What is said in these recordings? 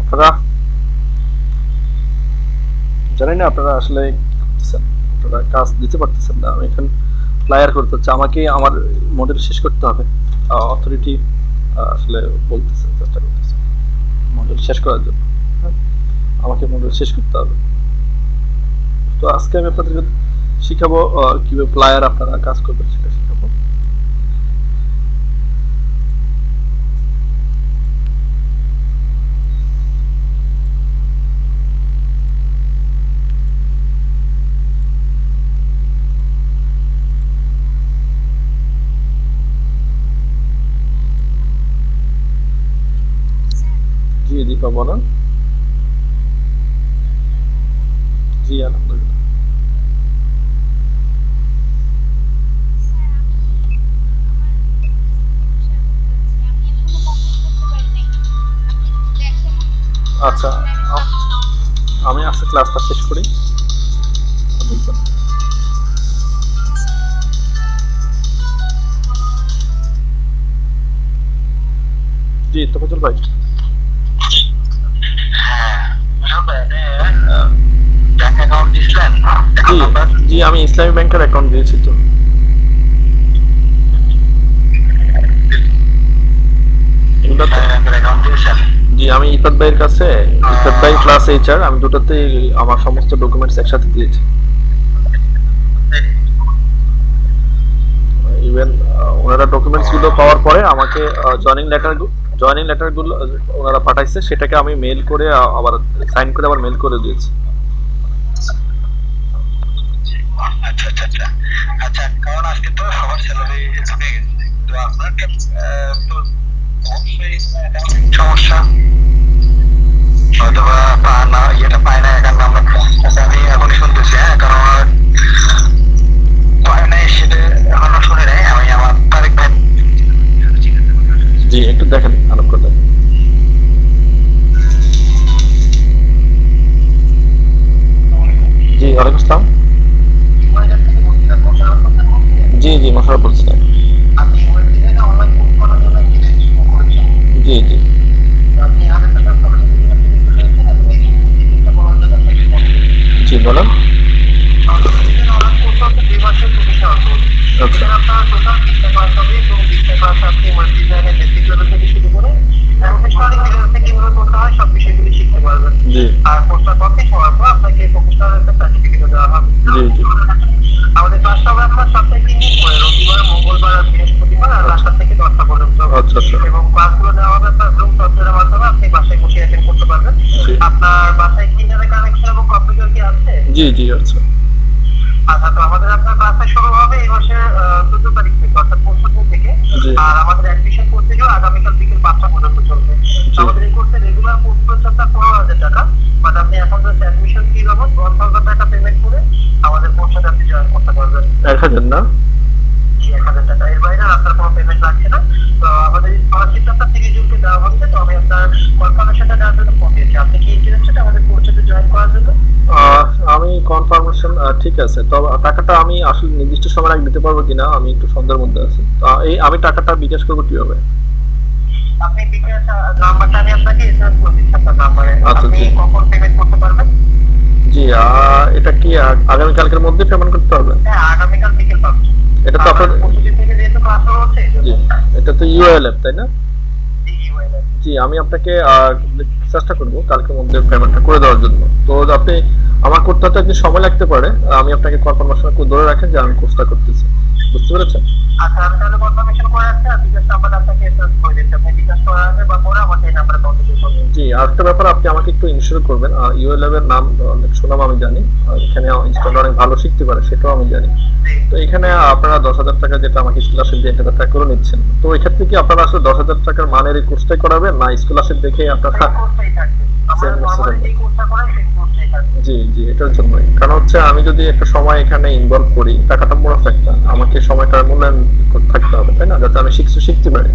আপনারা জানি না আপনারা আসলে কি করতেছেন, আপনারা কাজ দিতে পারতেছেন না। আমি এখন প্লায়ার করতে হচ্ছে, আমাকে আমার মডেল শেষ করতে হবে। অথরিটি আসলে বলতেছে, চেষ্টা করতেছে মডেল শেষ করার জন্য। হ্যাঁ, আমাকে মডেল শেষ করতে হবে। তো আজকে আমি আপনাদেরকে শিখাবো কিভাবে প্লায়ার আপনারা কাজ করবেন সেটা শিখাবো। জি দীপা বলেন। জি আলহামদুলিল্লাহ। আচ্ছা, আমি আজকে ক্লাসটা শেষ করি। দেখবেন। জি তোফাজ্জল ভাই। জি জি আমি ইসলামী ব্যাংকের অ্যাকাউন্ট দিয়েছি তো। জি আমি ইফাত ভাইয়ের কাছে, ইফাত ভাই প্লাস এইচআর, আমি দুটোতেই আমার সমস্ত ডকুমেন্টস একসাথে দিয়েছি। ইভেন ওনারা ডকুমেন্টস গুলো পাওয়ার পরে আমাকে জয়েনিং লেটার গুলো ওনারা পাঠাইছে, সেটাকে আমি মেল করে আবার সাইন করে আবার মেল করে দিয়েছি। আচ্ছা আচ্ছা আচ্ছা আচ্ছা, কারণ আজকে তো সবার স্যালারি ঢুকে গেছে, তো আপনার তো অবশ্যই সমস্যা, অথবা না ইয়েটা পায় না, এখন আমরা আমি এখনই শুনতেছি। হ্যাঁ, কারণ আমার পায় নাই সেটা এখনো শুনে নাই। আমি আমার তারিখ ভাই। জি একটু দেখেন আলাপ করতে। জি ওয়ালাইকুম আসসালাম। জি জি মশারফ বলছিলেন। জি জি জি বলেন। আচ্ছা জি আর পোস্টার কমপ্লিট হওয়ার পর আপনাকে প্রফেশনাল একটা সার্টিফিকেট দেওয়া হবে। জি জি আমাদের ক্লাসটা হবে আপনার সপ্তাহে 3 দিন করে, রবিবার, মঙ্গলবার আর বৃহস্পতিবার, আর 9টা থেকে 10টা পর্যন্ত। আচ্ছা আচ্ছা এবং ক্লাসগুলো দেওয়া হবে আপনার জুম সফটওয়্যারের মাধ্যমে, আপনি বাসায় বসে অ্যাটেন্ড করতে পারবেন। জি আপনার বাসায় কি ইন্টারনেট কানেকশন এবং কম্পিউটার কি আছে? জি জি আচ্ছা আচ্ছা, তো আমাদের আপনার ক্লাসটা শুরু হবে এই মাসের 14 তারিখ থেকে, অর্থাৎ পরশু দিন থেকে। জি আর আমাদের অ্যাডমিশন করতে গেলে আগামীকাল বিকেল 5টা পর্যন্ত চলবে। জি আমাদের এই কোর্সে রেগুলার কোর্স খরচ আপনার 15,000 টাকা, বাট আপনি এখন জাস্ট অ্যাডমিশন ফি বাবদ 1,000 টাকা পেমেন্ট করে আমাদের কোর্সে আপনি জয়েন করতে পারবেন। 1000 না? জি 1,000 টাকা, এর বাইরে আর আপনার কোনো পেমেন্ট লাগছে না। তো আমাদের এই স্কলারশিপটা আপনার 30 জনকে দেওয়া হচ্ছে, তো আমি আপনার কনফার্মেশনটা দেওয়ার জন্য ফোন দিয়েছি। আপনি কি ইন্টারেস্টেড আমাদের কোর্সে জয়েন করার জন্য? আমি কনফার্মেশন ঠিক আছে, তবে টাকাটা আমি আসলে নির্দিষ্ট সময় আগে দিতে পারবো কিনা আমি একটু সন্দেহের মধ্যে আছি। এই আমি টাকাটা বিকাশ করবো কিভাবে? আপনি বিকাশ নাম্বারটা আমি আপনাকে এসএমএস করে দিচ্ছি আপনার নাম্বারে। আচ্ছা, আপনি জি। কখন পেমেন্ট করতে পারবেন? জি এটা কি আগামী কালকের মধ্যে পেমেন্ট করতে হবে? হ্যাঁ, আগামীকাল বিকেল 5টা। এটা তো আপনার পরশুদিন থেকে যেহেতু ক্লাস শুরু হচ্ছে এই জি জন্য। এটা তো ইউএলএফ তাই না? জি, ইউএলএ। জি আমি আপনাকে চেষ্টা করবো কালকের মধ্যে পেমেন্টটা করে দেওয়ার জন্য। তো আপনি আমার করতে হয়তো একদিন সময় লাগতে পারে, আমি আপনাকে কনফার্মেশন করে ধরে রাখেন যে আমি কোর্সটা করতেছি। বুঝতে পেরেছেন? আচ্ছা, আমি তাহলে কনফার্মেশন করে রাখছি, আর বিকাশ নাম্বার আপনাকে এসএমএস করে দিচ্ছি। আপনি বিকাশ করার আগে বা পরে আমাকে এই নাম্বারে কন্টাক্ট করবেন। জি আরেকটা ব্যাপার, আপনি আমাকে একটু ইনশিওর করবেন, ইউএলএফ এর নাম অনেক সুনাম আমি জানি, আর এখানে ইনস্টল অনেক ভালো শিখতে পারে সেটাও আমি জানি। তো এখানে আপনারা 10,000 টাকা যেটা আমাকে স্কলারশিপ দিয়ে 1,000 টাকা করে নিচ্ছেন, তো এক্ষেত্রে কি আপনারা আসলে 10,000 টাকার মানের এই কোর্সটাই করাবেন না স্কলারশিপ দেখে আপনারা? এই কোর্সটাই থাকবে। আমরা নরমালি যে কোর্সটা করাই সেই কোর্সটাই থাকবে। জি জি এটার জন্যই, কারণ হচ্ছে আমি যদি একটা সময় এখানে ইনভলভ করি, টাকাটা বড় একটা, আমাকে সময়টার মূল্যায়ন থাকতে হবে তাই না, যাতে আমি শিখতে পারি।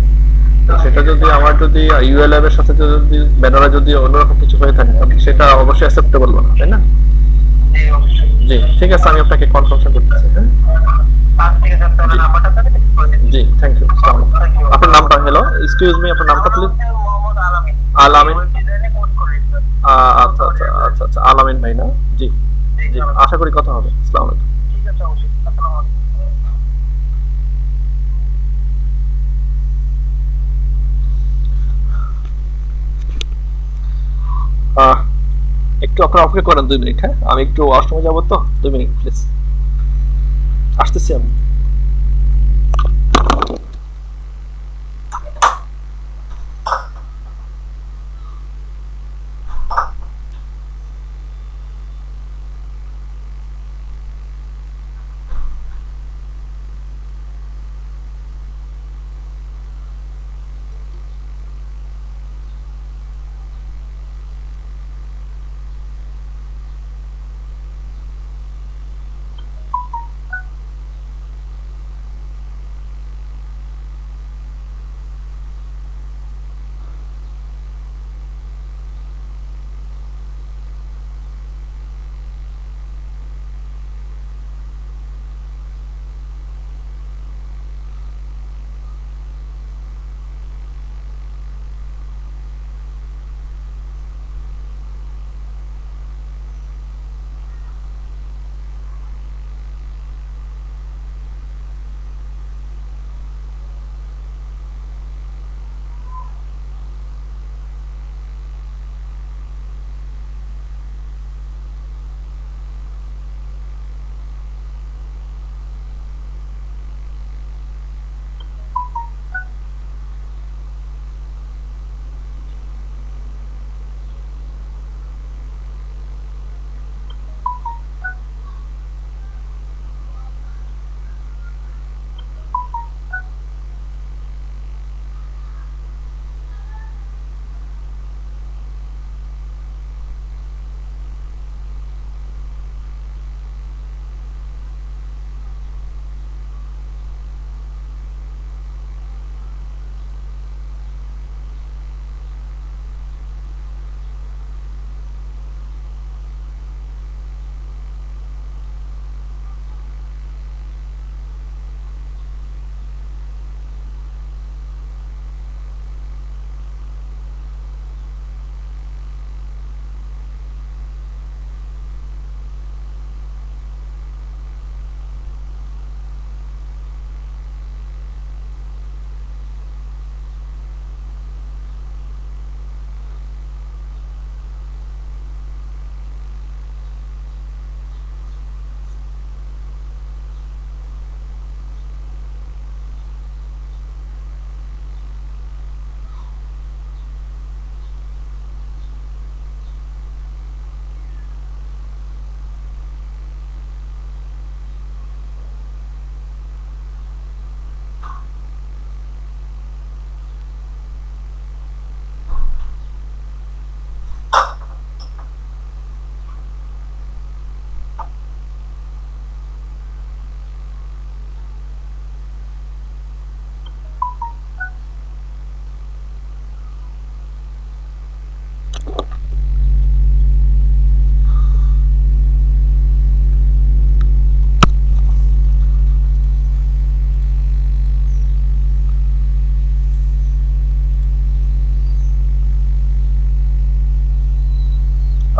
তো সেটা যদি আমার যদি ইউএলএফ এর সাথে যদি ব্যানারে যদি অন্যরকম কিছু হয়ে থাকে, তাহলে সেটা অবশ্যই অ্যাকসেপ্টেবল না তাই না? জি, অবশ্যই। জি ঠিক আছে, আমি আপনাকে কনফার্মেশন করতেছি। হ্যাঁ আজ থেকে যাতে আপনার নাম্বারটা আপনাকে টেক্সট করে দিচ্ছি। জি থ্যাংক ইউ। আপনার নামটা, হ্যালো এক্সকিউজ মি, আপনার নামটা প্লিজ? মোহাম্মদ আলামিন। আলামিন। ওয়েব ডিজাইনে কোর্স করি। আচ্ছা আচ্ছা আচ্ছা আচ্ছা, আলামিন ভাই না? জি জি, আশা করি কথা হবে। আসসালামু আলাইকুম। ঠিক আছে, অবশ্যই। আসসালামু আলাইকুম। আহ, একটু আপনারা অপেক্ষা করেন 2 মিনিট, হ্যাঁ, আমি একটু ওয়াশরুমে যাবো, তো 2 মিনিট প্লিজ, আসতেছি আমি।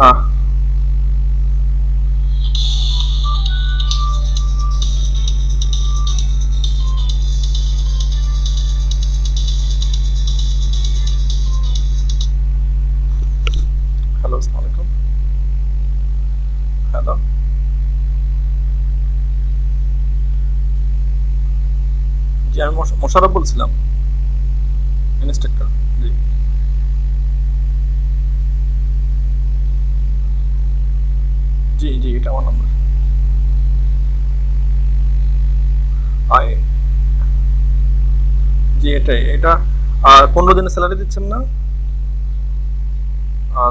আহ হ্যালো, আসসালামু আলাইকুম। হ্যালো, জি আমি মোশাররফ বলছিলাম, ইনস্ট্রাক্টর। জি জি জি, এটা আমার নাম্বার। আয়, জি এটাই এটা। আর 15 দিনের স্যালারি দিচ্ছেন না?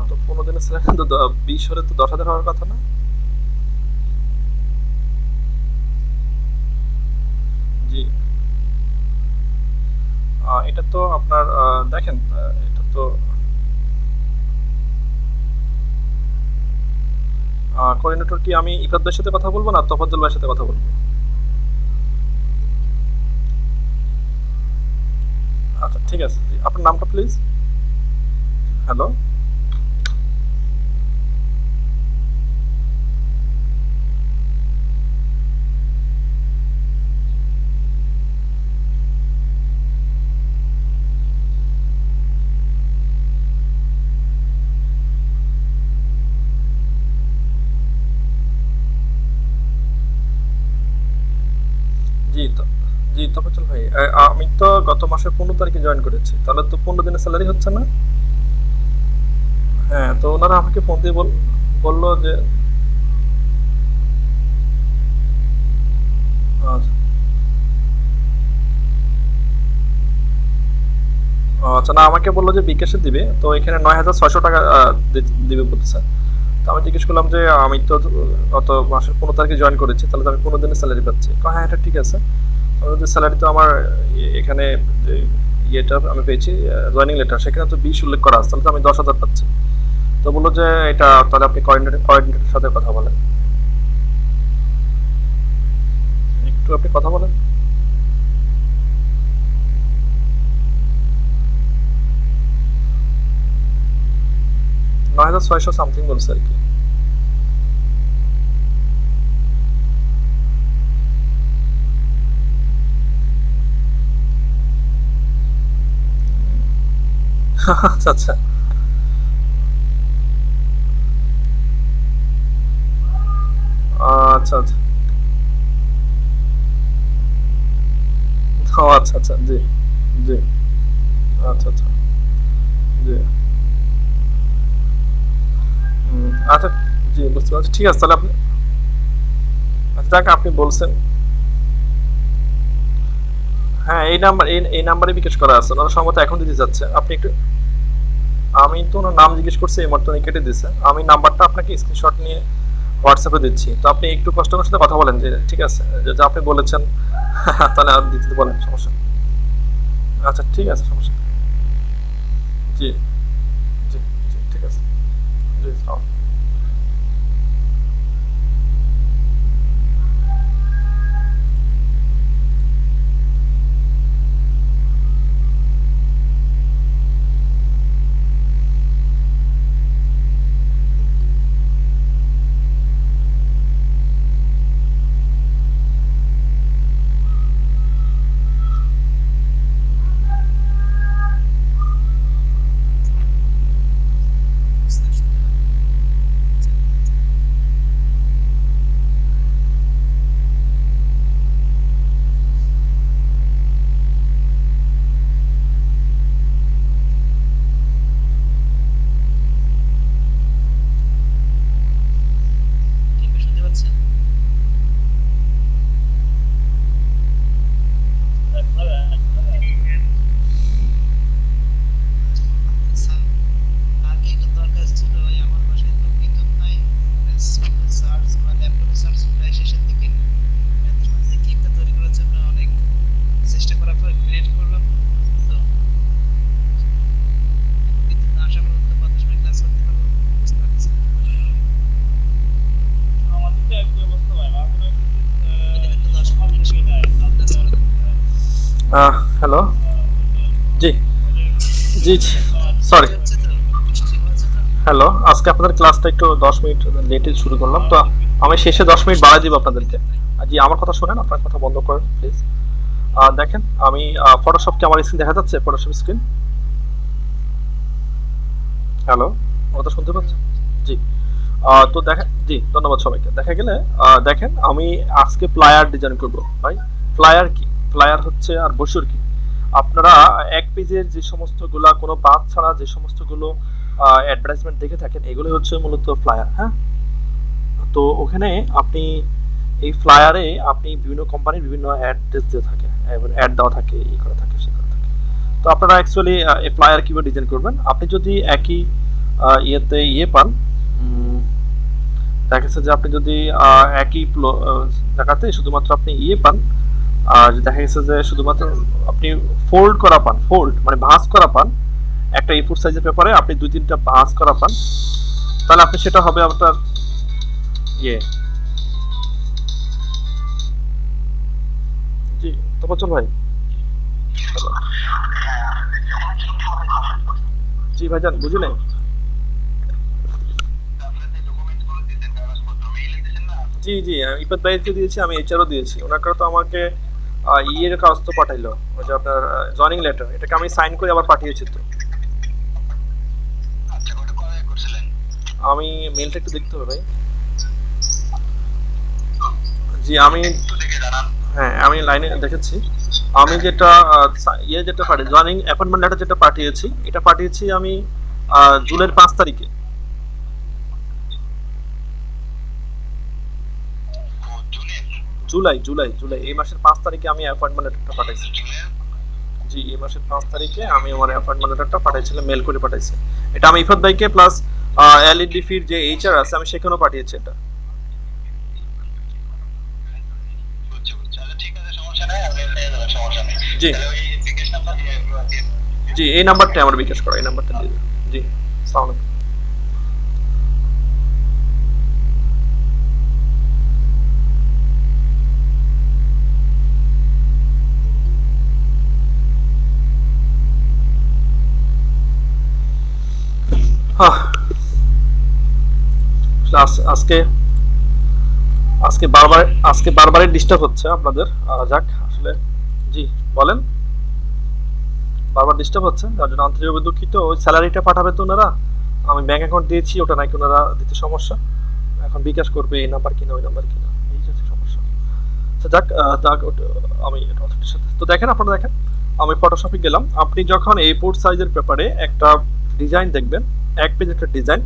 তো 15 দিনের স্যালারি তো 20 হলে তো 10,000 হওয়ার কথা না? জি, এটা তো আপনার দেখেন, এটা তো কোঅর্ডিনেটর কি আমি ইফাত ভাইয়ের সাথে কথা বলবো না তোফাজ্জল ভাইয়ের সাথে কথা বলবো? আচ্ছা ঠিক আছে, জি আপনার নামটা প্লিজ। হ্যালো, ভাই আমি তো গত মাসের 15 তারিখে জয়েন করেছি, তাহলে তো 15 দিনের স্যালারি হচ্ছে না। হ্যাঁ, তো ওনারা আমাকে ফোন দিয়ে বললো যে আচ্ছা আচ্ছা, না আমাকে বললো যে বিকাশে দিবে, তো এখানে 9,600 টাকা দিবে বলতেছে। তো আমি জিজ্ঞেস করলাম যে আমি তো গত মাসের 15 তারিখে জয়েন করেছি, তাহলে তো আমি 15 দিনের স্যালারি পাচ্ছি। হ্যাঁ, এটা ঠিক আছে। স্যালারি তো আমার এখানে যে ইয়েটা আমি পেয়েছি, জয়েনিং লেটার, সেখানে তো 20 উল্লেখ করা আছে, তাহলে তো আমি 10,000 পাচ্ছি। তো বললো যে এটা তাহলে আপনি কোঅর্ডিনেটরের সাথে কথা বলেন, একটু আপনি কথা বলেন। 9,600 সামথিং বলছে আর কি। আচ্ছা আচ্ছা আচ্ছা আচ্ছা। ও আচ্ছা আচ্ছা, জি জি, আচ্ছা আচ্ছা, জি। আচ্ছা, জি বুঝতে পারছি, ঠিক আছে তাহলে আপনি, আচ্ছা যাক আপনি বলছেন। হ্যাঁ, এই নাম্বারে বিকাশ করা আছে, ওনারা সম্ভবত এখন দিতে যাচ্ছে, আপনি একটু, আমি তো ওনার নাম জিজ্ঞেস করছি, এই মাত্র উনি কেটে দিছে, আমি নাম্বারটা আপনাকে স্ক্রিনশট নিয়ে হোয়াটসঅ্যাপে দিচ্ছি, তো আপনি একটু কষ্ট সাথে কথা বলেন যে ঠিক আছে, যেটা আপনি বলেছেন তাহলে আর দিতে বলেন, সমস্যা নেই। আচ্ছা ঠিক আছে, সমস্যা নেই। জি জি জি, ঠিক আছে। জি, সালাম। শুনতে পাচ্ছেন? আগে একটু দরকার ছিল, ওই আমার বাসায় তো বিদ্যুৎ নাই, সার্চ বা ল্যাপটপে সার্চ প্রায় শেষের দিকে। এত সময় গেমটা তৈরি করার জন্য অনেক চেষ্টা করার পর ক্রিয়েট করলাম, তো বিদ্যুৎ না আসা পর্যন্ত কত সময় ক্লাস করতে পারবো বুঝতে পারছি না। আমাদের তো একই অবস্থা ভাই, আমাদের একটু 10 মিনিট ক্লাস করতে। হ্যালো, জি জি জি, সরি। বৃষ্টি হচ্ছে তো, বৃষ্টি হওয়ার জন্য। হ্যালো, আজকে আপনাদের ক্লাসটা একটু 10 মিনিট লেটে শুরু করলাম, তো আমি শেষে 10 মিনিট বাড়াই দিব আপনাদেরকে। জি, আমার কথা শুনেন, আপনার কথা বন্ধ করেন প্লিজ। দেখেন আমি ফটোশপ কি আমার স্ক্রিন দেখা যাচ্ছে, ফটোশপ স্ক্রিন? হ্যালো, আমার কথা শুনতে পাচ্ছেন? জি। তো দেখেন, জি ধন্যবাদ সবাইকে। দেখা গেলে দেখেন আমি আজকে ফ্লায়ার ডিজাইন করব ভাই। ফ্লায়ার কি? ফ্লায়ার হচ্ছে আর ব্রোশিউর কি? আপনারা এক পেজের যে সমস্তগুলা কোনো বাদ ছাড়া যে সমস্তগুলো অ্যাডভার্টাইজমেন্ট দেখে থাকেন, এগুলো হচ্ছে মূলত ফ্লায়ার, হ্যাঁ? তো ওখানে আপনি এই ফ্লায়ারে আপনি বিভিন্ন কোম্পানির বিভিন্ন অ্যাড্রেস দিয়ে থাকে, এবার অ্যাড দেওয়া থাকে, এই করা থাকে, সে করা থাকে। তো আপনারা অ্যাকচুয়ালি এই ফ্লায়ার কিভাবে ডিজাইন করবেন, আপনি যদি একই ইয়েতে ইয়ে পান, দেখা যাচ্ছে যে আপনি যদি একই জায়গাতে শুধুমাত্র আপনি ইয়ে পান, আর দেখা গেছে যে শুধুমাত্র আপনি ফোল্ড করা পান, ফোল্ড মানে ভাঁজ করা পান, একটা A4 সাইজের পেপারে আপনি 2-3টা ভাঁজ করা পান, তাহলে আপনি সেটা হবে আপনার ইয়ে। জি, তোফাজ্জল ভাই। জি ভাইজান, বুঝি নাই। জি জি, ইফাত ভাইকে দিয়েছি, আমি এইচআরও দিয়েছি, ওনাকে তো আমাকে ইয়ের কাজ তো পাঠাইলো, ওই যে আপনার জয়নিং লেটার, এটাকে আমি সাইন করে আবার পাঠিয়েছি তো। আমি মেলটা একটু দেখতে হবে ভাই। জি আমি, হ্যাঁ আমি লাইনে দেখেছি। আমি যেটা যেটা জয়েনিং অ্যাপয়েন্টমেন্ট লেটার যেটা পাঠিয়েছি, এটা পাঠিয়েছি আমি জুলাইয়ের 5 তারিখে। জুলাই জুলাই জুলাই এই মাসের 5 তারিখে আমি অ্যাপয়েন্টমেন্ট লেটারটা পাঠাইছি। জি, এই মাসের 5 তারিখে আমি আমার অ্যাপয়েন্টমেন্ট লেটারটা পাঠিয়েছিলাম, মেল করে পাঠাইছি। এটা আমি ইফাত ভাইকে প্লাস এলইডি ফির যে এইচআর আছে আমি সেখানেও পাঠিয়েছি এটা। জি জি, এই নাম্বারটা আমার বিকাশ করা, এই নাম্বারটা দিয়ে দেবেন। জি, আসসালামু আলাইকুম। হ্যাঁ, আজকে আজকে বারবারই ডিস্টার্ব হচ্ছে আপনাদের। যাক আসলে, জি বলেন, বারবার ডিস্টার্ব হচ্ছে, যার জন্য আন্তরিকভাবে দুঃখিত। ওই স্যালারিটা পাঠাবে তো ওনারা, আমি ব্যাংক অ্যাকাউন্ট দিয়েছি, ওটা নাকি ওনারা দিতে সমস্যা, এখন বিকাশ করবে এই নাম্বার কিনা ওই নাম্বার কিনা, এই হচ্ছে সমস্যা। তো যাক, আমি অথরিটির সাথে তো দেখেন, আপনারা দেখেন, আমি ফটোশপে গেলাম। আপনি যখন A4 সাইজের পেপারে একটা ডিজাইন দেখবেন, এক পেজ একটা ডিজাইন,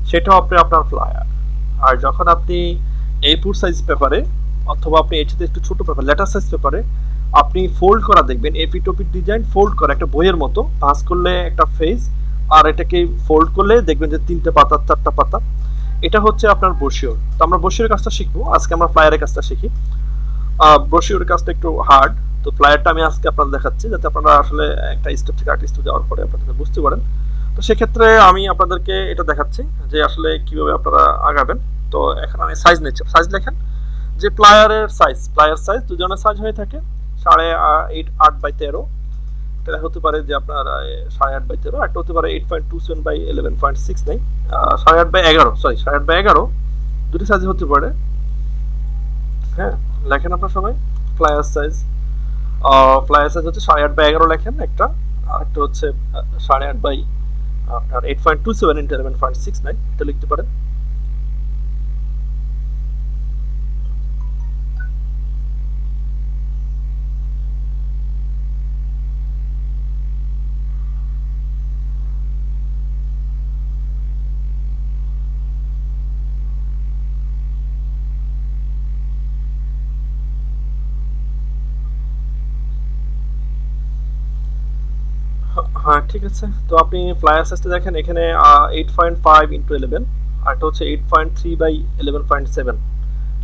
সেটাও আপনি আপনার ফ্লায়ার। আর যখন আপনি A4 সাইজ পেপারে অথবা আপনি এর সাথে একটু ছোট পেপার, লেটার সাইজ পেপারে আপনি ফোল্ড করা দেখবেন, এপিটোপিক ডিজাইন ফোল্ড করা একটা বইয়ের মতো, ভাঁজ করলে একটা ফেজ, আর এটাকে ফোল্ড করলে দেখবেন যে 3টে পাতা 4টা পাতা। এটা হচ্ছে আপনার ব্রোশিওর। তো আমরা ব্রোশিওরের কাজটা শিখবো আজকে, আমরা ফ্লায়ারের কাজটা শিখি। ব্রোশিওরের কাজটা একটু হার্ড, তো ফ্লায়ারটা আমি আজকে আপনাদের দেখাচ্ছি যাতে আপনারা আসলে একটা স্টেপ থেকে আরেকটা স্টেপ যাওয়ার পরে আপনাদের বুঝতে পারেন। তো সেক্ষেত্রে আমি আপনাদেরকে এটা দেখাচ্ছি যে আসলে কিভাবে আপনারা আগাবেন। তো এখন আমি সাইজ নিচ্ছি, সাইজ লেখেন যে প্লায়ারের সাইজ, প্লায়ার সাইজ দুজনের সাইজ হয়ে থাকে 8.5 বাই 13, এটা হতে পারে যে আপনার 8.5 বাই 13, একটা হতে পারে 8.27 বাই 11.69, 8.5 বাই 11, সরি 8.5 বাই 11, দুটি সাইজ হতে পারে। হ্যাঁ, লেখেন আপনার সবাই ফ্লায়ার সাইজ। ফ্লায়ার সাইজ হচ্ছে 8.5 বাই 11 লেখেন একটা, আর একটা হচ্ছে 8.5 বাই আপনার 8.27 × 11.69, এটা লিখতে পারেন। হ্যাঁ ঠিক আছে, তো আপনি ফ্লায়ার সাইজটা দেখেন এখানে 8.5 × 11, আর এটা হচ্ছে 8.3 বাই 11.7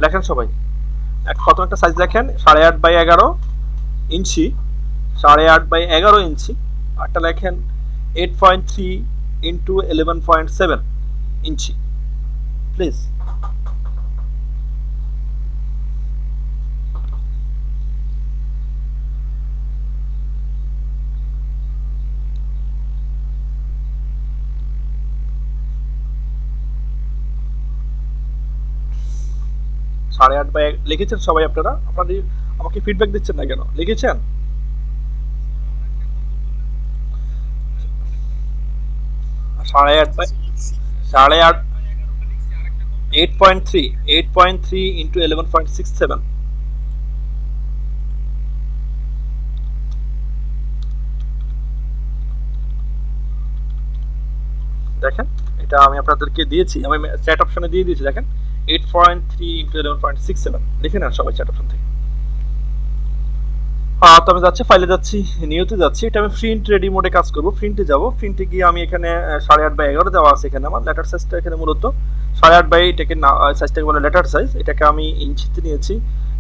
লেখেন সবাই। কত একটা সাইজ লেখেন, 8.5 বাই 11 ইঞ্চি, 8.5 বাই 11 ইঞ্চি, আরটা লেখেন 8.3 × 11.7 ইঞ্চি, প্লিজ। সাড়ে আট বাই লিখেছেন সবাই আপনারা? আপনাদের আমাকে ফিডব্যাক দিচ্ছেন না কেন? লিখেছেন? সাড়ে আট বাই সাড়ে আট 8.3 × 11.67। দেখেন, এটা আমি আপনাদেরকে দিয়েছি, আমি চ্যাট অপশনে দিয়ে দিয়েছি, দেখেন 8.3 × 11.67 লিখে নেন সবাই চ্যাট অপশন থেকে। তো আমি যাচ্ছি, ফাইলে যাচ্ছি, নিউতে যাচ্ছি, এটা আমি প্রিন্ট রেডি মোডে কাজ করব। প্রিন্টে যাব, প্রিন্টে গিয়ে আমি এখানে 8.5 বাই 11 দেওয়া আছে, এখানে আমার লেটার সাইজটা এখানে মূলত 8.5 বাই, এটাকে সাইজটাকে বলে লেটার সাইজ, এটাকে আমি ইঞ্চিতে নিয়েছি।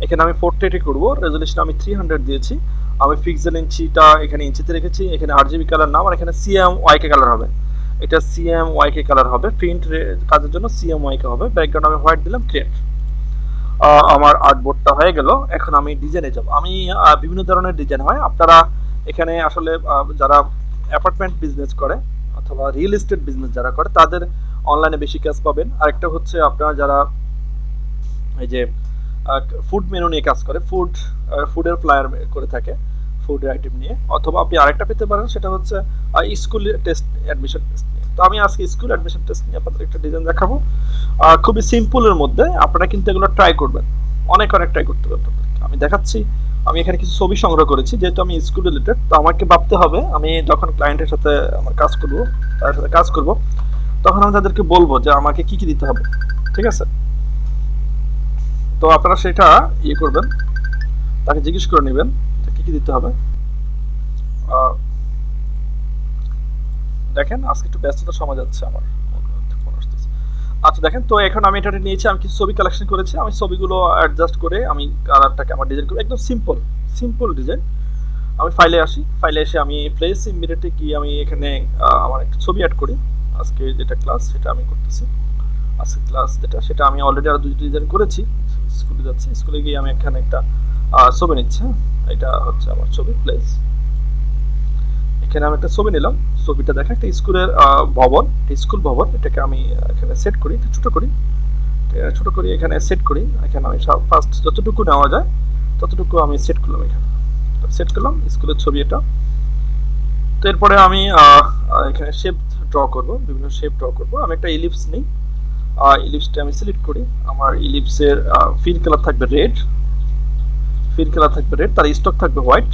এখানে আমি পোর্ট্রেটে করব, রেজলিউশন আমি 300 দিয়েছি। আমি পিক্সেল ইঞ্চিটা এখানে ইঞ্চিতে রেখেছি, এখানে আরজিবি কালার নাম, আর এখানে সিএমওয়াইকে কালার হবে, এটা সিএমওয়াইকে কালার হবে, প্রিন্ট কাজের জন্য সিএমওয়াইকে হবে। ব্যাকগ্রাউন্ড আমি হোয়াইট দিলাম, ক্রিয়েট। আমার আর্টবোর্ডটা হয়ে গেল। এখন আমি ডিজাইনে যাব। আমি বিভিন্ন ধরনের ডিজাইন হয়, আপনারা এখানে আসলে যারা অ্যাপার্টমেন্ট বিজনেস করে অথবা রিয়েল এস্টেট বিজনেস যারা করে তাদের অনলাইনে বেশি কাজ পাবেন। আরেকটা হচ্ছে আপনারা যারা এই যে ফুড মেনু নিয়ে কাজ করে, ফুডের ফ্লায়ার করে থাকে, ফুডের আইটেম নিয়ে, অথবা আপনি আরেকটা পেতে পারেন, সেটা হচ্ছে স্কুল টেস্ট, অ্যাডমিশন টেস্ট নিয়ে। তো আমি আজকে স্কুল অ্যাডমিশন টেস্ট নিয়ে আপনাদের একটা ডিজাইন দেখাবো, খুবই সিম্পলের মধ্যে। আপনারা কিন্তু এগুলো ট্রাই করবেন, অনেক ট্রাই করতে পারবেন। আমি দেখাচ্ছি আমি এখানে কিছু ছবি সংগ্রহ করেছি, যেহেতু আমি স্কুল রিলেটেড, তো আমাকে ভাবতে হবে আমি যখন ক্লায়েন্টের সাথে আমার কাজ করব, তাদের সাথে কাজ করব, তখন আমি তাদেরকে বলবো যে আমাকে কি কি দিতে হবে। ঠিক আছে, তো আপনারা সেটা ইয়ে করবেন, তাকে জিজ্ঞেস করে নেবেন যে কি কি দিতে হবে। আহ, দেখেন আজকে একটু ব্যস্ততার সময় যাচ্ছে আমার, ফোন আসতেছে। আচ্ছা দেখেন, তো এখন আমি এটা নিয়েছি, আমি কিছু ছবি কালেকশন করেছি, আমি ছবিগুলো অ্যাডজাস্ট করে আমি কালারটাকে আমার ডিজাইন করবো একদম সিম্পল, সিম্পল ডিজাইন। আমি ফাইলে আসি, ফাইলে এসে আমি প্লেস ইমিডিয়েটে গিয়ে আমি এখানে আমার একটা ছবি অ্যাড করি। আজকে যেটা ক্লাস সেটা আমি করতেছি, আজকে ক্লাস যেটা সেটা আমি অলরেডি আরো দুটো ডিজাইন করেছি। স্কুলে যাচ্ছি, স্কুলে গিয়ে আমি এখানে একটা ছবি নিচ্ছি। হ্যাঁ, এটা হচ্ছে আমার ছবি প্লেস। এখানে আমি একটা ছবি নিলাম, ছবিটা দেখেন একটা স্কুলের ভবন, স্কুল ভবন। এটাকে আমি এখানে সেট করি, একটু ছোট করি, ছোট করি, এখানে সেট করি। এখানে আমি ফার্স্ট যতটুকু নেওয়া যায় ততটুকু আমি সেট করলাম, এখানে সেট করলাম স্কুলের ছবি এটা। তো এরপরে আমি এখানে শেপ ড্র করব, বিভিন্ন শেপ ড্র করব। আমি একটা ইলিপস নিই, ইলিপসটা আমি সিলেক্ট করি। আমার ইলিপসের ফিল কালার থাকবে রেড, ফিল কালার থাকবে রেড, তার স্টক থাকবে হোয়াইট।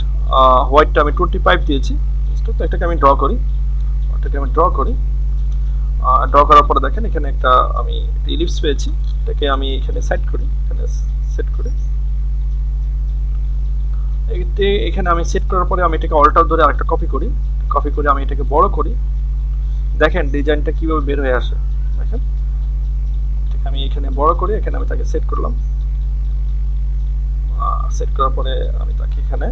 হোয়াইটটা আমি 25 দিয়েছি স্টক। তো এটাকে আমি ড্র করি, ওটাকে আমি ড্র করি। ড্র করার পরে দেখেন এখানে একটা আমি একটা ইলিপস পেয়েছি, এটাকে আমি এখানে সেট করি, এখানে সেট করি। এখানে আমি সেট করার পরে আমি এটাকে অল্টার ধরে আরেকটা কপি করি, কপি করে আমি এটাকে বড় করি। দেখেন ডিজাইনটা কিভাবে বের হয়ে আসে, দেখেন এটাকে আমি এখানে বড় করি, এখানে আমি তাকে সেট করলাম। সেট করার পরে আমি তাকে এখানে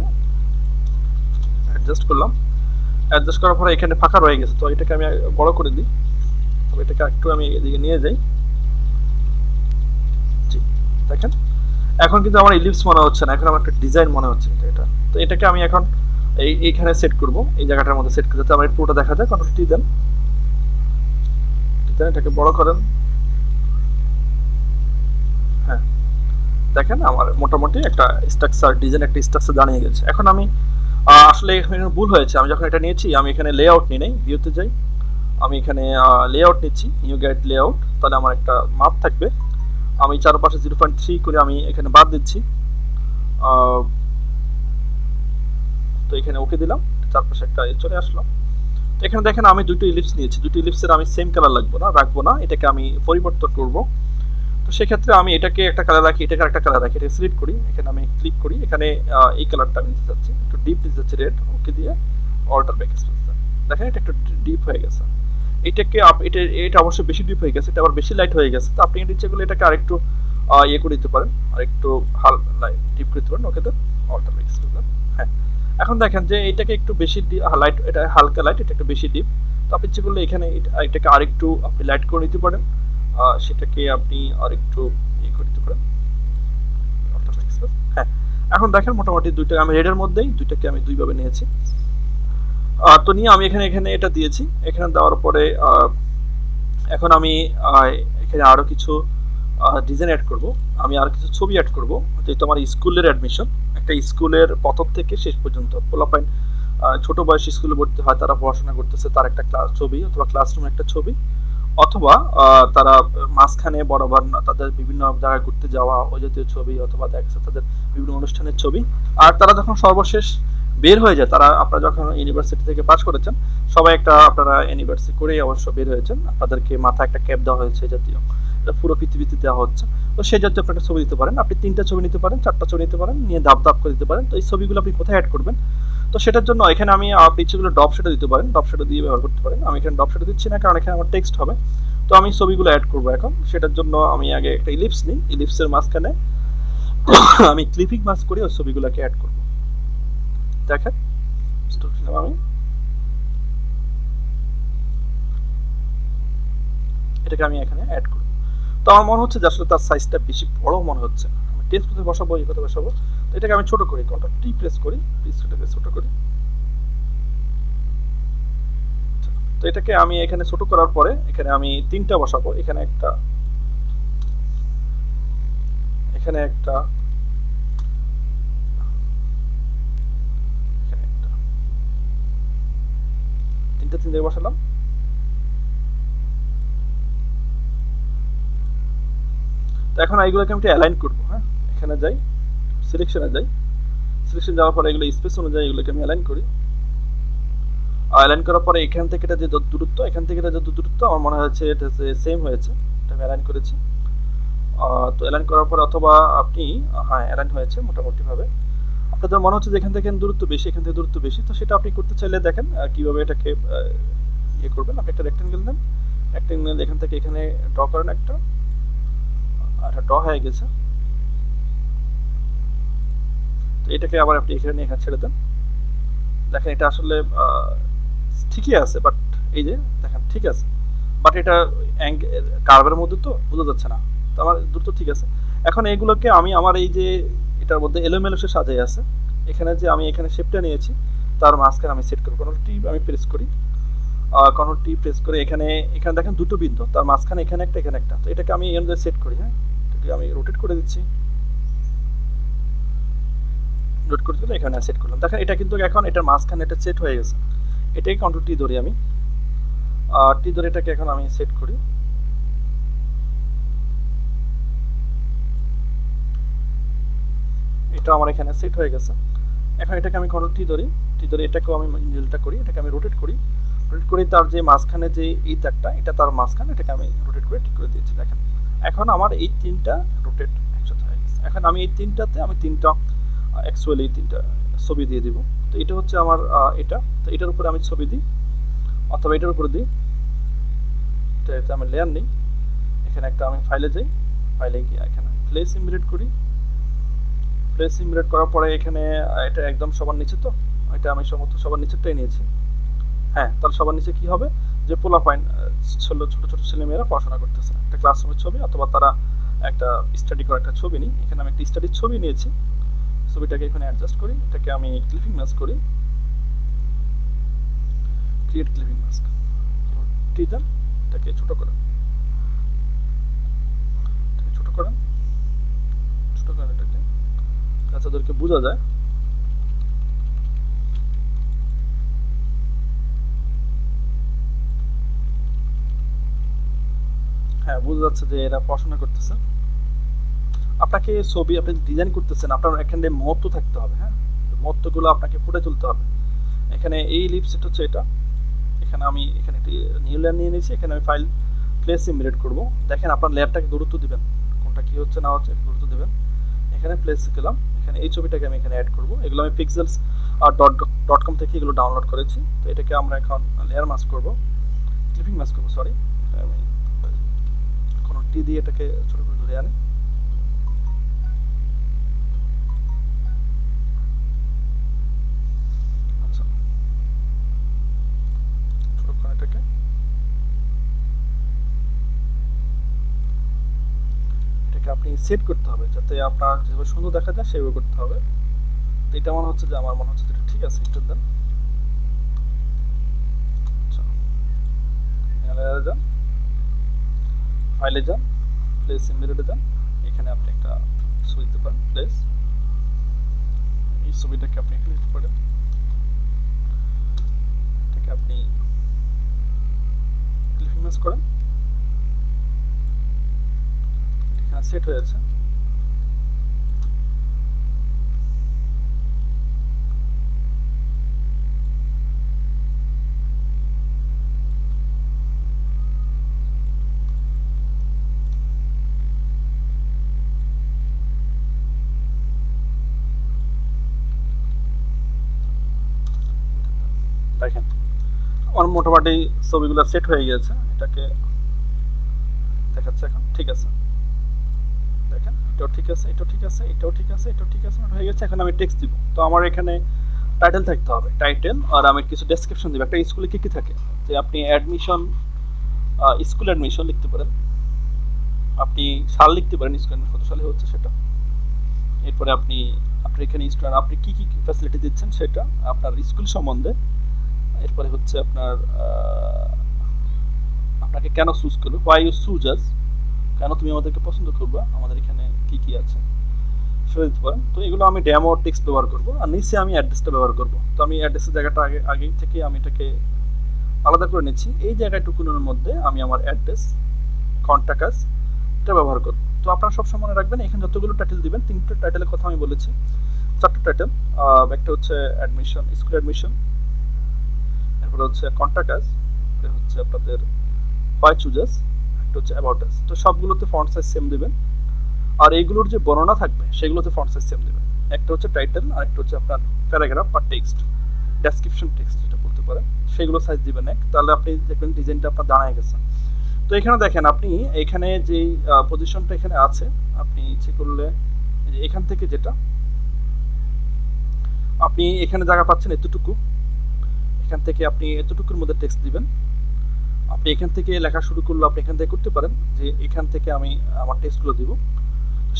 অ্যাডজাস্ট করলাম। অ্যাডজাস্ট করার পরে এখানে ফাঁকা রয়ে গেছে, তো এটাকে আমি বড় করে দিই। তবে এটাকে একটু আমি এদিকে নিয়ে যাই। জি, দেখেন এখন কিন্তু আমার ইলিপস মনে হচ্ছে না, এখন আমার একটা ডিজাইন মনে হচ্ছে এটা। তো এটাকে আমি এখন এইখানে সেট করব, এই জায়গাটার মধ্যে সেট করে যাতে আমার পুরোটা দেখা যায়। কন্ট্রোল টি দেন, এটাকে বড় করেন। হ্যাঁ, দেখেন আমার মোটামুটি একটা স্ট্রাকচার, ডিজাইন একটা স্ট্রাকচার দাঁড়িয়ে গেছে। এখন আমি আসলে এখানে ভুল হয়েছে, আমি যখন এটা নিয়েছি আমি এখানে লেআউট নিই নাই, ভিউতে যাই, আমি এখানে লেআউট নিচ্ছি, নিউ গাইড লেআউট। তাহলে আমার একটা মাপ থাকবে, আমি চারপাশে 0.3 করে আমি এখানে বাদ দিচ্ছি। তো এখানে ওকে দিলাম, চারপাশে একটা চলে আসলো। তো এখানে দেখেন আমি দুটো ইলিপস নিয়েছি, দুটো ইলিপসের আমি সেম কালার রাখবো না, এটাকে আমি পরিবর্তন করব। তো সেক্ষেত্রে আমি এটাকে একটা কালার রাখি, এটাকে একটা কালার রাখি, এটা সিলেক্ট করি, এখানে আমি ক্লিক করি, এখানে এই কালারটা আমি নিতে চাচ্ছি, একটু ডিপ দিতে চাচ্ছি রেড, ওকে দিয়ে অল্টার ব্যাক স্পেস দেন। দেখেন এটা একটু ডিপ হয়ে গেছে, এটাকে এটা অবশ্যই বেশি ডিপ হয়ে গেছে, এটা আবার বেশি লাইট হয়ে গেছে। তো আপনি ইচ্ছে করলে এটাকে আরেকটু ইয়ে করে দিতে পারেন, আরেকটু লাইট ডিপ করে দিতে পারেন, ওকে দেন অল্টার ব্যাক স্পেস দেন। হ্যাঁ, এখন দেখেন যে এটাকে একটু বেশি লাইট, এটা হালকা লাইট, এটা একটু বেশি ডিপ। তো আপনি ইচ্ছে করলে এখানে এটাকে আরেকটু আপনি লাইট করে নিতে পারেন, সেটাকে আপনি আরেকটু ইয়ে করে দিতে পারেন। হ্যাঁ, এখন দেখেন মোটামুটি দুইটা আমি রেডের মধ্যেই দুইটাকে আমি দুইভাবে নিয়েছি। তো নিয়ে আমি এখানে এখানে এটা দিয়েছি, এখানে দেওয়ার পরে এখন আমি এখানে আরো কিছু ডিজাইন অ্যাড করব, আমি আর কিছু ছবি অ্যাড করব। যেহেতু আমার স্কুলের অ্যাডমিশন, একটা স্কুলের প্রথম থেকে শেষ পর্যন্ত পোলাপাইন ছোট বয়সে স্কুলে ভর্তি হয়, তারা পড়াশোনা করতেছে, তার একটা ক্লাস ছবি অথবা ক্লাসরুমের একটা ছবি, অথবা তারা মাঝখানে বরাবর তাদের বিভিন্ন জায়গায় ঘুরতে যাওয়া ওই জাতীয় ছবি, অথবা দেখা যাচ্ছে তাদের বিভিন্ন অনুষ্ঠানের ছবি। আর তারা যখন সর্বশেষ বের হয়ে যায়, তারা আপনারা যখন ইউনিভার্সিটি থেকে পাস করেছেন, সবাই একটা আপনারা ইউনিভার্সিটি করেই অবশ্য বের হয়েছেন, আপনাদেরকে মাথায় একটা ক্যাপ দেওয়া হয়েছে জাতীয়, এটা পুরো পৃথিবীতে দেওয়া হচ্ছে। তো সেই জাতীয় একটা ছবি দিতে পারেন, আপনি 3টা ছবি নিতে পারেন, 4টা ছবি নিতে পারেন, নিয়ে ধাপ ধাপ করে দিতে পারেন। তো এই ছবিগুলো আপনি কোথায় অ্যাড করবেন, তো সেটার জন্য এখানে আমি পিকচারগুলো ড্রপ শেডে দিতে পারেন, ড্রপ শেডে দিয়ে ব্যবহার করতে পারেন। আমি এখানে ড্রপ শেডে দিচ্ছি না, কারণ এখানে আমার টেক্সট হবে। তো আমি ছবিগুলো অ্যাড করবো এখন, সেটার জন্য আমি আগে একটা ইলিপস নিই, ইলিপসের মাঝখানে আমি ক্লিপিং মাস্ক করে ওই ছবিগুলোকে অ্যাড করবো। দেখেন আমি এটাকে আমি এখানে অ্যাড করবো। তো আমার মনে হচ্ছে যে আসলে তার সাইজটা বেশি বড় মনে হচ্ছে, আমি টেক্সট কোথায় বসাবো, এই কথা বসাবো। তো এটাকে আমি ছোট করি, কন্ট্রোল টি প্রেস করি, এটাকে ছোট করি। তো এটাকে আমি এখানে ছোট করার পরে এখানে আমি 3টা বসাবো, এখানে একটা, এখানে একটা, এখানে একটা, 3টা 3 জায়গায় বসালাম। তো এখন এইগুলোকে আমি একটু অ্যালাইন করবো। হ্যাঁ, এখানে যাই, সিলেকশনে যাই, সিলেকশন যাওয়ার পরে এগুলো স্পেস অনুযায়ী এগুলোকে আমি অ্যালাইন করি। অ্যালাইন করার পরে এখান থেকে এটা যে যত দূরত্ব, এখান থেকে এটা যত দূরত্ব আমার মনে হয়েছে এটা সেম হয়েছে, এটা আমি অ্যালাইন করেছি। তো অ্যালাইন করার পর অথবা আপনি হ্যাঁ অ্যালাইন হয়েছে মোটামুটিভাবে। আপনাদের মনে হচ্ছে যে এখান থেকে দূরত্ব বেশি, এখান থেকে দূরত্ব বেশি, তো সেটা আপনি করতে চাইলে দেখেন কীভাবে এটাকে ইয়ে করবেন। আপনি একটা রেক্টেঙ্গেল নেন, রেক্টেঙ্গেল এখান থেকে এখানে ড্র করেন একটা, এটা ড্র হয়ে গেছে। তো এটাকে আবার আপনি এখানে এখানে ছেড়ে দেন। দেখেন এটা আসলে ঠিকই আছে, বাট এই যে দেখেন ঠিক আছে, বাট এটা কার্ভের মধ্যে তো বোঝা যাচ্ছে না। তো আমার দ্রুত ঠিক আছে। এখন এইগুলোকে আমি আমার এই যে এটার মধ্যে এলোমেলো সে সাজাই আছে, এখানে যে আমি এখানে শেপটা নিয়েছি তার মাঝখানে আমি সেট করবো। কন্ট্রোল টি আমি প্রেস করি, কন্ট্রোল টি প্রেস করে এখানে এখানে দেখেন দুটো বিন্দু, তার মাঝখানে এখানে একটা এখানে একটা। তো এটাকে আমি এই অনুযায়ী সেট করি। হ্যাঁ, এটাকে আমি রোটেট করে দিচ্ছি, রোটেট করে দিলে এখানে সেট করলাম। দেখেন এটা কিন্তু এখন এটার মাঝখানে এটা সেট হয়ে গেছে। এটাই কন্ট্রোল টি ধরি আমি, টি ধরে এটাকে এখন আমি সেট করি। এটা আমার এখানে সেট হয়ে গেছে। এখন এটাকে আমি কন্ট্রোল টি ধরি, টি ধরে এটাকেও আমি নীলটা করি, এটাকে আমি রোটেট করি, রোটেট করে তার যে মাঝখানে যে এই দাগটা এটা তার মাঝখানে, এটাকে আমি রোটেট করে ঠিক করে দিয়েছি। দেখেন এখন আমার এই তিনটা রোটেট একসাথে হয়ে গেছে। এখন আমি এই তিনটাতে আমি তিনটা অ্যাকচুয়ালি এই তিনটা ছবি দিয়ে দিব। তো এটা হচ্ছে আমার এটা, তো এটার উপরে আমি ছবি দিই অথবা এটার উপরে দিই। এটাতে আমি লেয়ার নিই, এখানে একটা আমি ফাইলে যাই, ফাইলে গিয়ে এখানে প্লেস ইমবেড করি। প্লেস ইমবেড করার পরে এখানে এটা একদম সবার নিচে, তো এটা আমি সমস্ত সবার নিচেরটাই নিয়েছি। হ্যাঁ, তাহলে সবার নিচে কি হবে যে পোলা পয়েন্ট ছোট ছোট ছেলেমেয়েরা পড়াশোনা করতেছে, একটা ক্লাসরুমের ছবি অথবা তারা একটা স্টাডি করা একটা ছবি নিই। এখানে আমি একটা স্টাডির ছবি নিয়েছি, ছবিটাকে এখানে অ্যাডজাস্ট করি, এটাকে আমি ক্লিপিং মাস্ক করি, ক্রিয়েট ক্লিপিং মাস্ক, টি দেন, এটাকে ছোট করেন, ছোট করেন, ছোট করেন, এটাকে বাচ্চাদেরকে বোঝা যায়। হ্যাঁ, বোঝা যাচ্ছে যে এরা পড়াশোনা করতেছে। আপনাকে ছবি আপনি ডিজাইন করতেছেন, আপনার এখানে মহত্ব থাকতে হবে। হ্যাঁ, মহত্বগুলো আপনাকে ফুটে তুলতে হবে। এখানে এই লিপসেট হচ্ছে এটা, এখানে আমি এখানে একটি নিউ লেয়ার নিয়ে নিয়েছি, এখানে আমি ফাইল প্লেস ইমবেড করব। দেখেন আপনার লেয়ারটাকে গুরুত্ব দিবেন, কোনটা কি হচ্ছে না হচ্ছে গুরুত্ব দিবেন। এখানে প্লেস গেলাম, এখানে এই ছবিটাকে আমি এখানে অ্যাড করব। এগুলো আমি পিক্সেলস আর .com থেকে এগুলো ডাউনলোড করেছি। তো এটাকে আমরা এখন লেয়ার মাস্ক করব, ক্লিপিং মাস্ক করব, সরি। আমি কোনো টি দিয়ে এটাকে ছোট করে ধরে আনি। আচ্ছা, ছোট করে এটাকে আপনি সেট করতে হবে যাতে আপনার যেভাবে সুন্দর দেখা যায় সেভাবে করতে হবে। তো এটা মনে হচ্ছে যে আমার মনে হচ্ছে যেটা ঠিক আছে, একটু দেন। আচ্ছা, লেয়ারে যান, ফাইলে যান, প্লেস ইমবেডে যান, এখানে আপনি একটা ছবি দিতে পারেন, প্লেস। এই ছবিটাকে আপনি এখানে দিতে পারেন, এটাকে আপনি ক্লিপিং মাস্ক করেন, এখানে সেট হয়েছে। দেখেন আমার মোটামুটি ছবিগুলো সেট হয়ে গিয়েছে, এটাকে দেখাচ্ছে এখন ঠিক আছে। দেখেন এটাও ঠিক আছে, এটাও ঠিক আছে, এটাও ঠিক আছে, এটাও ঠিক আছে, হয়ে গেছে। এখন আমি টেক্সট দিব। তো আমার এখানে টাইটেল থাকতে হবে, টাইটেল, আর আমি কিছু ডেসক্রিপশন দিব। একটা স্কুলে কী কী থাকে, যে আপনি অ্যাডমিশন, স্কুল অ্যাডমিশন লিখতে পারেন, আপনি সাল লিখতে পারেন, স্কুল কত সালে হচ্ছে সেটা। এরপরে আপনি আপনার এখানে স্টুডেন্ট আপনি কী কী ফ্যাসিলিটি দিচ্ছেন সেটা, আপনার স্কুল সম্বন্ধে। এরপরে হচ্ছে আপনার আপনাকে কেন চুজ করবে, হোয়াই ইউ চুজ আস, কেন তুমি আমাদেরকে পছন্দ করবা, আমাদের এখানে কী কী আছে সেটা দিতে পারেন। তো এগুলো আমি ডেমো টেক্সট ব্যবহার করবো, আর নিচে আমি অ্যাড্রেসটা ব্যবহার করবো। তো আমি অ্যাড্রেসের জায়গাটা আগে থেকে আমি এটাকে আলাদা করে নিচ্ছি। এই জায়গাটুকুনের মধ্যে আমি আমার অ্যাড্রেস, কন্ট্যাক্ট আস এটা ব্যবহার করবো। তো আপনারা সবসময় মনে রাখবেন এখানে যতগুলো টাইটেল দিবেন, তিনটে টাইটেলের কথা আমি বলেছি, চারটে টাইটেল। একটা হচ্ছে অ্যাডমিশন, স্কুল অ্যাডমিশন, এরপরে হচ্ছে কন্ট্যাক্ট আস, এটা হচ্ছে আপনাদের হোয়াই চুজেস, একটা হচ্ছে অ্যাবাউট আস। তো সবগুলোতে ফন্ট সাইজ সেম দিবেন, আর এইগুলোর যে বর্ণনা থাকবে সেগুলোতে ফন্ট সাইজ সেম দিবেন। একটা হচ্ছে টাইটেল আর একটা হচ্ছে আপনার প্যারাগ্রাফ বা টেক্সট, ডেসক্রিপশন টেক্সট যেটা বলতে পারেন, সেগুলো সাইজ দিবেন এক, তাহলে আপনি দেখবেন ডিজাইনটা আপনার দাঁড়ায় গেছে। তো এখানে দেখেন আপনি এখানে যেই পজিশনটা এখানে আছে, আপনি ইচ্ছে করলে এখান থেকে যেটা আপনি এখানে জায়গা পাচ্ছেন এতটুকু, এখান থেকে আপনি এতটুকুর মধ্যে টেক্সট দিবেন। আপনি এখান থেকে লেখা শুরু করলে আপনি এখান থেকে করতে পারেন যে এখান থেকে আমি আমার টেক্সটগুলো দিব।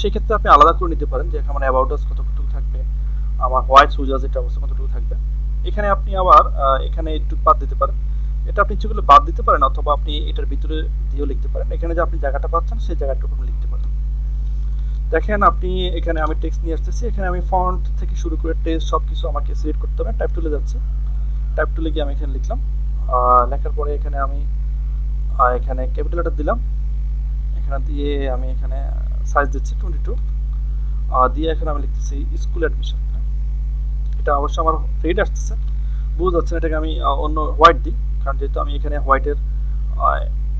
সেক্ষেত্রে আপনি আলাদা করে নিতে পারেন যে আমার অ্যাবাউট আস কতটুকু থাকবে, আমার হোয়াইট সুজাস যেটা অবস্থা কতটুকু থাকবে। এখানে আপনি আবার এখানে একটু বাদ দিতে পারেন, এটা আপনি ইচ্ছে করলে বাদ দিতে পারেন, অথবা আপনি এটার ভিতরে দিয়েও লিখতে পারেন। এখানে যে আপনি জায়গাটা পাচ্ছেন সেই জায়গাটুকু আপনি লিখতে পারেন। দেখেন আপনি এখানে আমি টেক্সট নিয়ে আসতেছি, এখানে আমি ফন্ট থেকে শুরু করে টেক্সট সব কিছু আমাকে সিলেক্ট করতে হবে। টাইপ টুলে যাচ্ছে, টাইপ টুলে গিয়ে আমি এখানে লিখলাম, লেখার পরে এখানে আমি এখানে ক্যাপিটাল লেটার দিলাম, এখানে দিয়ে আমি এখানে সাইজ দিচ্ছি 22, দিয়ে এখানে আমি লিখতেছি স্কুল অ্যাডমিশন। এটা অবশ্য আমার রেড আসতেছে, বুঝতে যাচ্ছে না, এটাকে আমি অন্য হোয়াইট দিই, কারণ যেহেতু আমি এখানে হোয়াইটের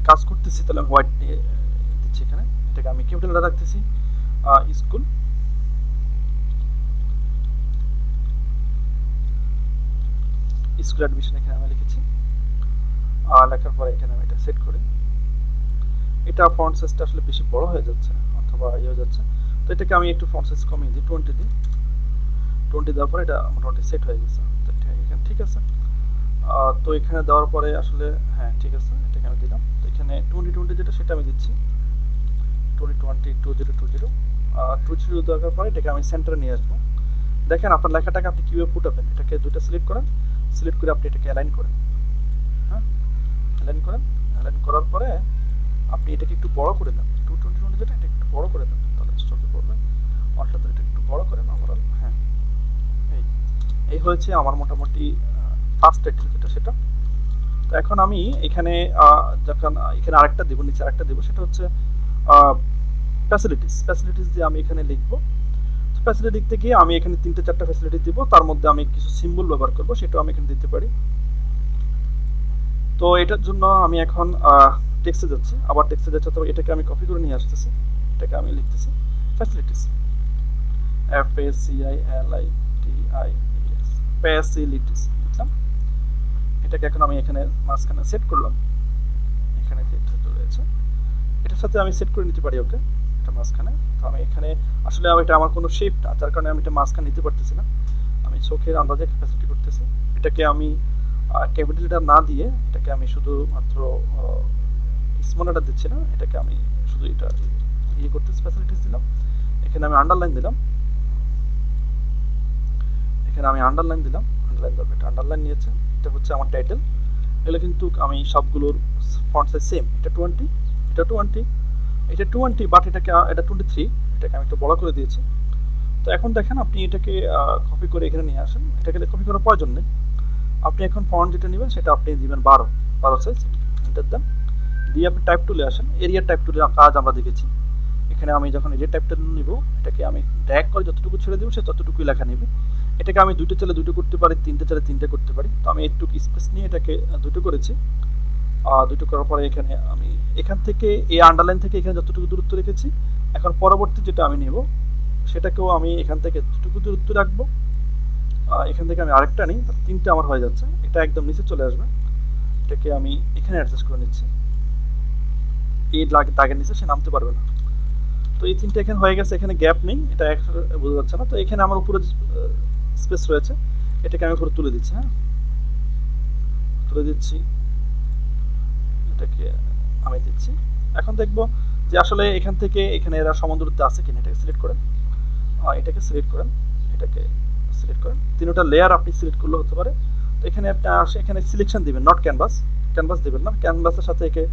কাজ করতেছি তাহলে আমি হোয়াইট নিয়ে দিচ্ছি এখানে। এটাকে আমি ক্যাপিটাল লেটার রাখতেছি, স্কুল, স্কুল অ্যাডমিশন এখানে আমি লিখেছি। লেখার পরে এখানে আমি এটা সেট করি। এটা ফন্ট সাইজটা আসলে বেশি বড় হয়ে যাচ্ছে অথবা ইয়ে হয়ে যাচ্ছে, তো এটাকে আমি একটু ফন্ট সাইজ কমিয়ে দিই, 20 দিই। 20 দেওয়ার পরে এটা মোটামুটি সেট হয়ে গেছে, তো এটা এখানে ঠিক আছে। তো এখানে দেওয়ার পরে আসলে হ্যাঁ ঠিক আছে, এটাকে আমি দিলাম। তো এখানে 2020 যেটা সেটা আমি দিচ্ছি, 2020 2020 20 দেওয়ার পরে এটাকে আমি সেন্টারে নিয়ে আসবো। দেখেন আপনার লেখাটাকে আপনি কীভাবে ফুটাবেন, এটাকে দুটো সিলেক্ট করেন, সিলেক্ট করে আপনি এটাকে অ্যালাইন করেন। হ্যাঁ, অ্যালাইন করেন, অ্যালাইন করার পরে আপনি এটাকে একটু বড় করে দেন, 2020 যেটা এটা একটু বড় করে দেন, তাহলে চোখে পড়বে। অল্টা এটা একটু বড় করেন ওভারঅল। হ্যাঁ, এই হয়েছে আমার মোটামুটি ফার্স্ট টাইটেল যেটা সেটা। তো এখন আমি এখানে যখন এখানে আরেকটা দেবো, নিচে আরেকটা দেবো, সেটা হচ্ছে ফ্যাসিলিটিস। ফ্যাসিলিটিস দিয়ে আমি এখানে লিখবো। তো ফ্যাসিলিটি দিক থেকে আমি এখানে 3-4টা ফ্যাসিলিটি দিব, তার মধ্যে আমি কিছু সিম্বল ব্যবহার করবো, সেটাও আমি এখানে দিতে পারি। তো এটার জন্য আমি এখন টেক্সটে যাচ্ছি, আবার টেক্সটে যাচ্ছি, তবে এটাকে আমি কপি করে নিয়ে আসতেছি, এটাকে আমি লিখতেছি ফ্যাসিলিটিস, FACILITIS, ফ্যাসিলিটিস লিখলাম। এটাকে এখন আমি এখানে মাঝখানে সেট করলাম, এখানে রয়েছে, এটার সাথে আমি সেট করে নিতে পারি ওকে, এটা মাঝখানে। তো আমি এখানে আসলে এটা আমার কোনো শেপ না, যার কারণে আমি এটা মাঝখানে নিতে পারতেছি না, আমি চোখের আন্দাজে ক্যাপাসিটি করতেছি। এটাকে আমি ক্যাপিটালটা না দিয়ে এটাকে আমি শুধুমাত্র স্মল লেটার দিচ্ছি না, এটাকে আমি শুধু এটা ইয়ে করতেছি, ফ্যাসিলিটিস দিলাম। এখানে আমি আন্ডারলাইন দিলাম, এখানে আমি আন্ডারলাইন দিলাম, আন্ডারলাইন দেবো, এটা আন্ডারলাইন নিয়েছে। এটা হচ্ছে আমার টাইটেল, এগুলো কিন্তু আমি সবগুলোর ফন্ট সাইজ সেম, এটা 20, এটা 20, এটা 20, বাট এটাকে এটা 23, এটাকে আমি একটু বড় করে দিয়েছি। তো এখন দেখেন আপনি এটাকে কপি করে এখানে নিয়ে আসেন, এটাকে কপি করার প্রয়োজন নেই। আপনি এখন ফন্ট যেটা নেবেন সেটা আপনি দিবেন 12 সাইজ, এন্টার দেন, দিয়ে আপনি টাইপ টুলে আসেন। এরিয়া টাইপ টুলের কাজ আমরা দেখেছি, এখানে আমি যখন এরিয়া টাইপ টুল নিব, এটাকে আমি ড্র্যাগ করে যতটুকু ছেড়ে দেবো সে ততটুকুই লেখা নেবে। এটাকে আমি 2টা চাইলে 2টো করতে পারি, 3টে চাইলে 3টে করতে পারি। তো আমি একটু স্পেস নিয়ে এটাকে 2টো করেছি। 2টো করার পরে এখানে আমি এখান থেকে এই আন্ডারলাইন থেকে এখানে যতটুকু দূরত্ব রেখেছি, এখন পরবর্তী যেটা আমি নেব সেটাকেও আমি এখান থেকে যতটুকু দূরত্ব রাখবো, এখান থেকে আমি আরেকটা নিই, 3টে আমার হয়ে যাচ্ছে, এটা একদম নিচে চলে আসবে। এটাকে আমি এখানে অ্যাডজাস্ট করে নিচ্ছি, এই দাগের নিচে সে নামতে পারবে না। তো এই 3টে এখানে হয়ে গেছে, এখানে গ্যাপ নেই, এটা বোঝা যাচ্ছে না। তো এখানে আমার উপরে স্পেস রয়েছে, এটাকে আমি উপরে তুলে দিচ্ছি। হ্যাঁ, তুলে দিচ্ছি, এটাকে আমি দিচ্ছি। এখন দেখবো যে আসলে এখান থেকে এখানে এরা সমান দূরত্বে আছে কিনা, এটাকে সিলেক্ট করেন, এটাকে সিলেক্ট করেন, এটাকে সিলেক্ট করেন, 3টা লেয়ার আপনি সিলেক্ট করলে হতে পারে। তো এখানে আপনি এখানে সিলেকশন দিবেন, নট ক্যানভাস, ক্যানভাস দেবেন না, ক্যানভাসের সাথে একে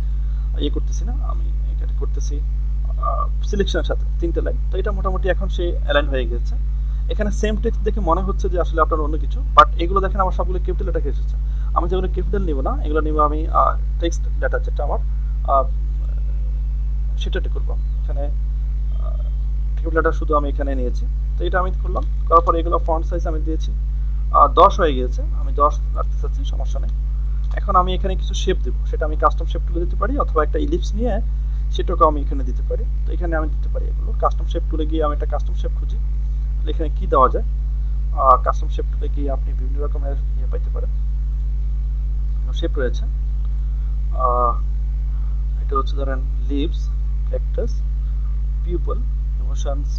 ইয়ে করতেছি না, আমি এখানে করতেছি সিলেকশনের সাথে 3টে লাইন। তো এটা মোটামুটি এখন সে অ্যালাইন হয়ে গেছে। এখানে সেম টেক্সট দেখে মনে হচ্ছে যে আসলে আপনার অন্য কিছু, বাট এগুলো দেখেন আমার সবগুলো ক্যাপিটাল লেটার এসেছে। আমি যেগুলো ক্যাপিটাল নিব না, এগুলো নিব আমি টেক্সট ডাটা যেটা আমার সেটাতে করবো এখানে। ঠিক ক্যাপিটালটা শুধু আমি এখানে নিয়েছি। তো এটা আমি করলাম, করার পরে এগুলো ফন্ট সাইজ আমি দিয়েছি 10 হয়ে গিয়েছে, আমি 10 রাখতে চাচ্ছি, সমস্যা নেই। এখন আমি এখানে কিছু শেপ দেবো, সেটা আমি কাস্টম শেপ টুলে দিতে পারি, অথবা একটা ইলিপস নিয়ে সেটাকেও আমি এখানে দিতে পারি। তো এখানে আমি দিতে পারি এগুলো কাস্টম শেপ টুলে গিয়ে আমি একটা কাস্টম শেপ খুঁজি, এখানে কি দেওয়া যায়। কাস্টম শেপ টুলে গিয়ে আপনি বিভিন্ন রকমের ইয়ে পাইতে পারেন, শেপ রয়েছে। এটা হচ্ছে ধরেন leaves, cactus, people, emotions,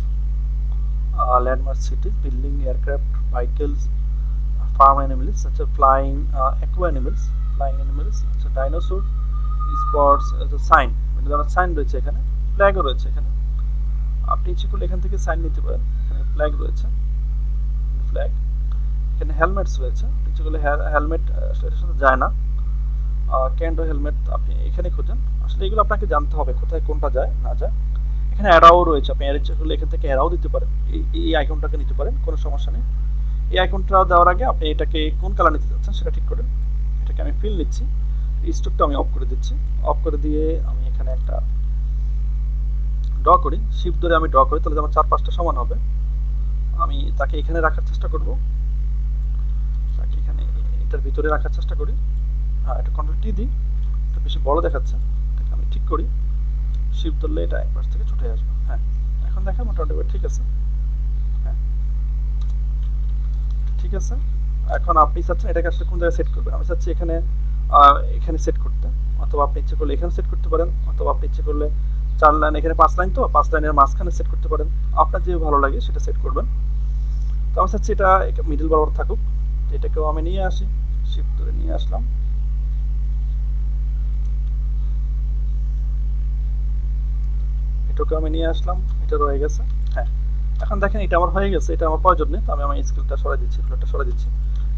landmark, cities, building, aircraft, vehicles, farm animals, আচ্ছা flying, aqua animals, flying animals, আচ্ছা ডাইনোসর, স্পটস, সাইন, বিভিন্ন ধরনের সাইন রয়েছে, এখানে ফ্ল্যাগও রয়েছে। এখানে আপনি ইচ্ছে করলে এখান থেকে সাইন নিতে পারেন, এখানে ফ্ল্যাগ রয়েছে, ফ্ল্যাগ, এখানে হেলমেটস রয়েছে, ইচ্ছে করলে হেলমেট সেটার সাথে যায় না, ক্যান্ডো হেলমেট আপনি এখানে খুঁজেন। আসলে এগুলো আপনাকে জানতে হবে কোথায় কোনটা যায় না যায়। এখানে অ্যারাও রয়েছে, আপনি ইচ্ছে করলে এখান থেকে অ্যারাও দিতে পারেন, এই আইকনটাকে নিতে পারেন, কোনো সমস্যা নেই। এই আইকনটা দেওয়ার আগে আপনি এটাকে কোন কালার নিতে চাচ্ছেন সেটা ঠিক করেন। এটাকে আমি ফিল নিচ্ছি, স্ট্রোকটা আমি অফ করে দিচ্ছি, অফ করে দিয়ে আমি এখানে একটা ড্র করি, শিফট ধরে আমি ড্র করি, তাহলে আমার 4-5টা সমান হবে। আমি তাকে এখানে রাখার চেষ্টা করব, তাকে এখানে এটার ভিতরে রাখার চেষ্টা করি। হ্যাঁ, এটা কন্ট্রোল টি দিই, এটা বেশি বড় দেখাচ্ছে, এটাকে আমি ঠিক করি, শিফট ধরলে এটা এক পাশ থেকে ছুটে আসবে। হ্যাঁ, এখন দেখেন মোটামুটি ঠিক আছে। হ্যাঁ, ঠিক আছে। এখন আপনি চাচ্ছেন এটাকে আসলে কোন জায়গায় সেট করবেন, আমি চাচ্ছি এখানে এখানে সেট করতে, অথবা আপনি ইচ্ছে করলে এখানে সেট করতে পারেন, অথবা আপনি ইচ্ছে করলে 4 লাইন, এখানে 5 লাইন, তো 5 লাইনের মাঝখানে সেট করতে পারেন, আপনার যে ভালো লাগে সেটা সেট করবেন। তো আমি চাচ্ছি এটা মিডল বরাবর থাকুক, এটাকেও আমি নিয়ে আসি, শিফট ধরে নিয়ে আসলাম, এটাকে আমি নিয়ে আসলাম, এটা রয়ে গেছে। হ্যাঁ, এখন দেখেন এটা আমার হয়ে গেছে, এটা আমার প্রয়োজন নেই, তো আমি আমার স্কেলটা সরাই দিচ্ছি, ফ্লোরটা সরাই দিচ্ছি,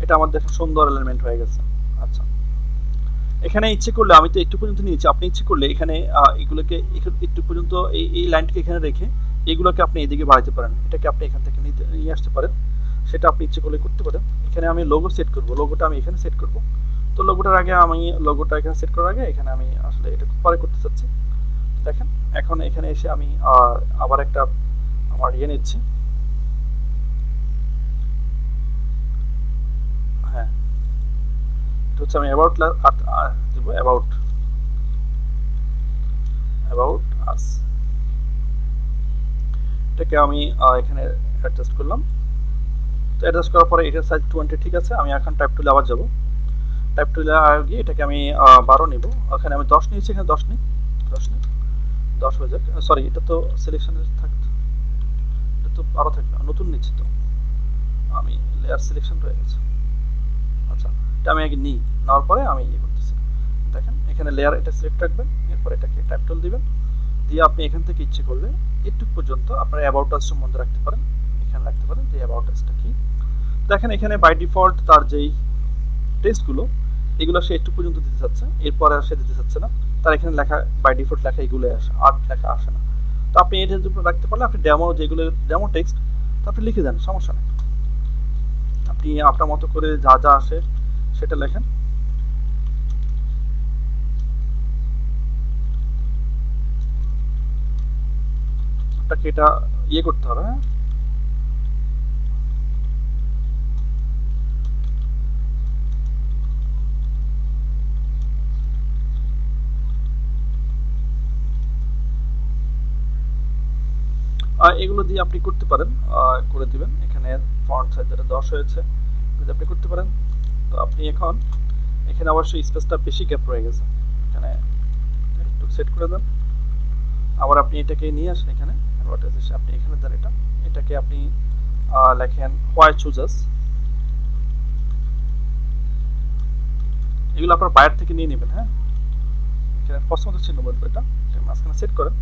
এটা আমার দেখেন সুন্দর এলিমেন্ট হয়ে গেছে। আচ্ছা, এখানে ইচ্ছে করলে আমি তো একটু পর্যন্ত নিয়েছি, আপনি ইচ্ছে করলে এখানে এগুলোকে একটু পর্যন্ত এই লাইনটাকে এখানে রেখে এগুলোকে আপনি এদিকে বাড়াইতে পারেন, এটাকে আপনি এখান থেকে নিয়ে আসতে পারেন, সেটা আপনি ইচ্ছে করলে করতে পারেন। এখানে আমি লোগো সেট করব, লোগোটা আমি এখানে সেট করব। তো লোগোটার আগে আমি লোগোটা এখানে সেট করার আগে এখানে আমি আসলে এটা পরে করতে চাচ্ছি। দেখেন এখন এখানে এসে আমি আবার একটা আমার ইয়ে নিচ্ছি। হ্যাঁ, এটা হচ্ছে আমি অ্যাবাউট দিব, অ্যাবাউট আস, এটাকে আমি এখানে অ্যাডজাস্ট করলাম। তো অ্যাডজাস্ট করার পরে এটার সাইজ 20 ঠিক আছে। আমি এখন টাইপ টুলে আবার যাব, টাইপ টুলে গিয়ে এটাকে আমি 12 নিব, ওখানে আমি 10 নিয়েছি, এখানে 10 নিই, 10 হয়ে যাক। সরি, এটা তো সিলেকশনে থাকতো, এটা তো 12 থাকবে, নতুন নিচ্ছি তো আমি, লেয়ার সিলেকশন রয়ে গেছে। আচ্ছা, এটা আমি আগে নিই, নেওয়ার পরে আমি ইয়ে করতেছি। দেখেন এখানে লেয়ার, এটা সিলেক্ট রাখবেন, এরপর এটাকে টাইপ টুল দিবেন, দিয়ে আপনি এখান থেকে ইচ্ছে করলে এটুক পর্যন্ত আপনার অ্যাবাউট আস সম্বন্ধে রাখতে পারেন, এখানে রাখতে পারেন যে অ্যাবাউট আসটা কি। দেখেন এখানে বাই ডিফল্ট তার যেই টেক্সটগুলো এগুলো সে একটু পর্যন্ত দিতে চাচ্ছে, এরপরে আর সে দিতে চাচ্ছে না, তার এখানে লেখা বাই ডিফল্ট লেখা এগুলো আসে, আর লেখা আসে না। তো আপনি এটা রাখতে পারলে আপনি যেগুলো ডেমো টেক্সট তা আপনি লিখে দেন, সমস্যা নেই, আপনি আপনার মতো করে যা যা আসে সেটা লেখেন। আপনাকে এটা ইয়ে করতে হবে। হ্যাঁ, এগুলো দিয়ে আপনি করতে পারেন, করে দিবেন। এখানে ফন্ট সাইজ যেটা 10 হয়েছে, যদি আপনি করতে পারেন। তো আপনি এখন এখানে অবশ্যই স্পেসটা বেশি গ্যাপ রয়ে গেছে, এখানে একটু সেট করে দেন। আবার আপনি এটাকে নিয়ে আসেন এখানে, আপনি এখানে দেন, এটাকে আপনি লেখেন হোয়াই চুজাস, এগুলো আপনার বাইরে থেকে নিয়ে নেবেন। হ্যাঁ, এখানে প্রথমত চিহ্ন বলবো, এটা মাঝখানে সেট করেন,